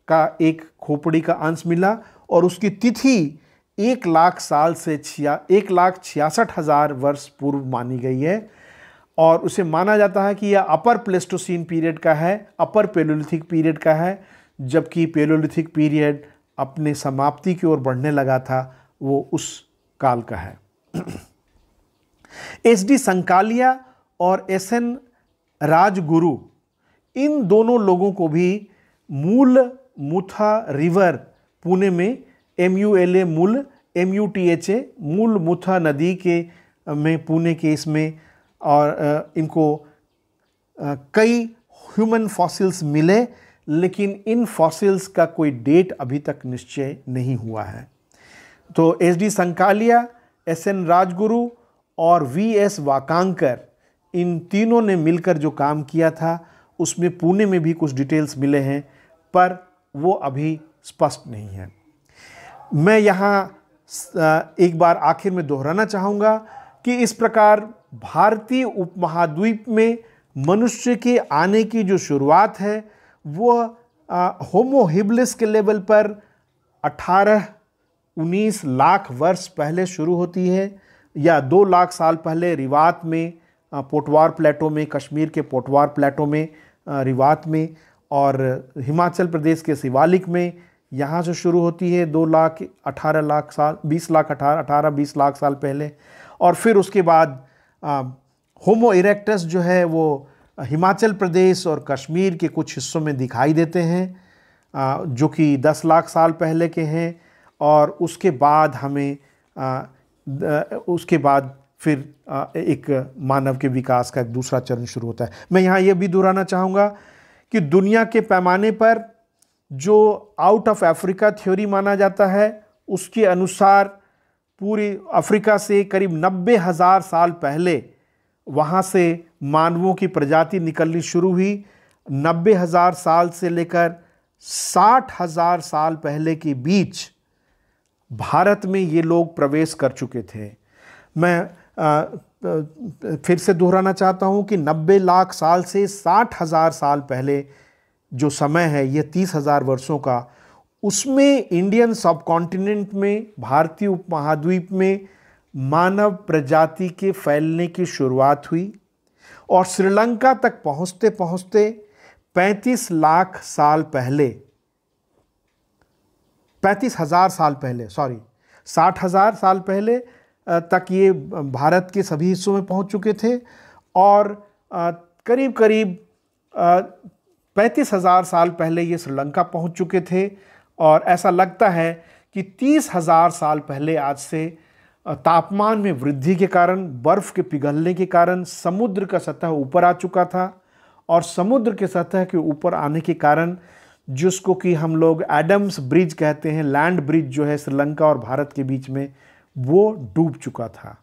का एक खोपड़ी का अंश मिला। और उसकी तिथि 1 लाख साल से 1,66,000 वर्ष पूर्व मानी गई है। और उसे माना जाता है कि यह अपर प्लेस्टोसीन पीरियड का है, अपर पेलोलिथिक पीरियड का है, जबकि पेलोलिथिक पीरियड अपने समाप्ति की ओर बढ़ने लगा था, वो उस काल का है। SD संकालिया और SN राजगुरु, इन दोनों लोगों को भी मूल मुथा रिवर, पुणे में MULA, MUTHA, मूल मुथा नदी के में, पुणे के इसमें, और इनको कई ह्यूमन फॉसिल्स मिले, लेकिन इन फॉसिल्स का कोई डेट अभी तक निश्चय नहीं हुआ है। तो SD संकालिया, SN राजगुरु और VS वाकांकर, इन तीनों ने मिलकर जो काम किया था उसमें पुणे में भी कुछ डिटेल्स मिले हैं, पर वो अभी स्पष्ट नहीं है। मैं यहाँ एक बार आखिर में दोहराना चाहूँगा कि इस प्रकार भारतीय उपमहाद्वीप में मनुष्य के आने की जो शुरुआत है वो होमो हिबिलिस के लेवल पर 18-19 लाख वर्ष पहले शुरू होती है, या 2 लाख साल पहले रिवात में, पोटवार प्लेटो में, कश्मीर के पोटवार प्लेटो में, रिवात में, और हिमाचल प्रदेश के शिवालिक में यहाँ से शुरू होती है 2 लाख 18 लाख साल 20 लाख 18-20 लाख साल पहले। और फिर उसके बाद होमो इरेक्टस जो है वो हिमाचल प्रदेश और कश्मीर के कुछ हिस्सों में दिखाई देते हैं, जो कि 10 लाख साल पहले के हैं। और उसके बाद फिर एक मानव के विकास का एक दूसरा चरण शुरू होता है। मैं यहाँ ये भी दोहराना चाहूँगा कि दुनिया के पैमाने पर जो आउट ऑफ अफ्रीका थ्योरी माना जाता है, उसके अनुसार पूरी अफ्रीका से करीब 90,000 साल पहले वहाँ से मानवों की प्रजाति निकलनी शुरू हुई। 90,000 साल से लेकर 60,000 साल पहले के बीच भारत में ये लोग प्रवेश कर चुके थे। मैं फिर से दोहराना चाहता हूँ कि 90 लाख साल से 60,000 साल पहले जो समय है, ये 30,000 वर्षों का, उसमें इंडियन सब कॉन्टिनेंट में, भारतीय उपमहाद्वीप में मानव प्रजाति के फैलने की शुरुआत हुई। और श्रीलंका तक पहुँचते पहुँचते 35 लाख साल पहले, 35,000 साल पहले, 60,000 साल पहले तक ये भारत के सभी हिस्सों में पहुंच चुके थे। और करीब करीब 35,000 साल पहले ये श्रीलंका पहुंच चुके थे। और ऐसा लगता है कि 30,000 साल पहले आज से तापमान में वृद्धि के कारण, बर्फ़ के पिघलने के कारण समुद्र का सतह ऊपर आ चुका था। और समुद्र के सतह के ऊपर आने के कारण, जिसको कि हम लोग एडम्स ब्रिज कहते हैं, लैंड ब्रिज जो है श्रीलंका और भारत के बीच में, वो डूब चुका था।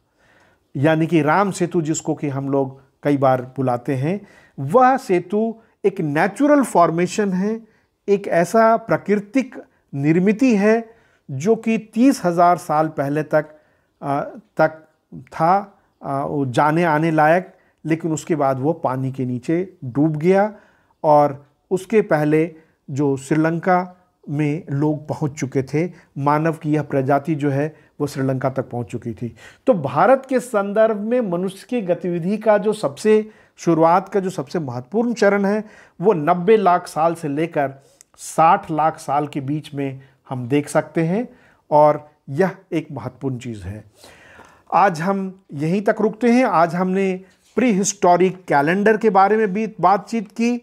यानी कि राम सेतु जिसको कि हम लोग कई बार बुलाते हैं, वह सेतु एक नेचुरल फॉर्मेशन है, एक ऐसा प्राकृतिक निर्मिति है जो कि 30,000 साल पहले तक था जाने आने लायक, लेकिन उसके बाद वो पानी के नीचे डूब गया। और उसके पहले जो श्रीलंका में लोग पहुंच चुके थे, मानव की यह प्रजाति जो है वो श्रीलंका तक पहुंच चुकी थी। तो भारत के संदर्भ में मनुष्य की गतिविधि का जो सबसे शुरुआत का जो सबसे महत्वपूर्ण चरण है, वो 90 लाख साल से लेकर 60 लाख साल के बीच में हम देख सकते हैं। और यह एक महत्वपूर्ण चीज़ है। आज हम यहीं तक रुकते हैं। आज हमने प्री हिस्टोरिक कैलेंडर के बारे में भी बातचीत की,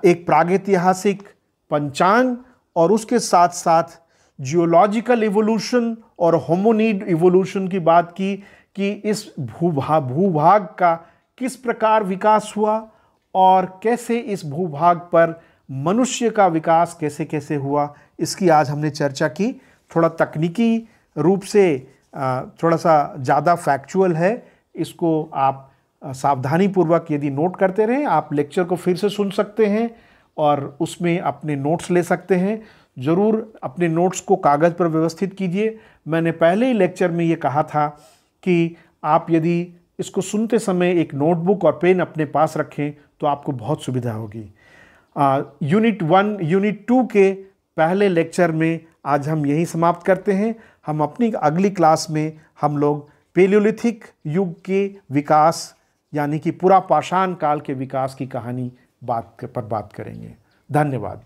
एक प्रागैतिहासिक पंचांग, और उसके साथ साथ जियोलॉजिकल इवोल्यूशन और होमोनिड इवोल्यूशन की बात की कि इस भूभाग का किस प्रकार विकास हुआ और कैसे इस भूभाग पर मनुष्य का विकास कैसे कैसे हुआ, इसकी आज हमने चर्चा की। थोड़ा तकनीकी रूप से थोड़ा सा ज़्यादा फैक्चुअल है। इसको आप सावधानीपूर्वक यदि नोट करते रहें, आप लेक्चर को फिर से सुन सकते हैं और उसमें अपने नोट्स ले सकते हैं। ज़रूर अपने नोट्स को कागज़ पर व्यवस्थित कीजिए। मैंने पहले ही लेक्चर में ये कहा था कि आप यदि इसको सुनते समय एक नोटबुक और पेन अपने पास रखें तो आपको बहुत सुविधा होगी। यूनिट 1 यूनिट 2 के पहले लेक्चर में आज हम यही समाप्त करते हैं। हम अपनी अगली क्लास में हम लोग पेलियोलिथिक युग के विकास यानी कि पुरा पाषाण काल के विकास की कहानी बात करेंगे। धन्यवाद।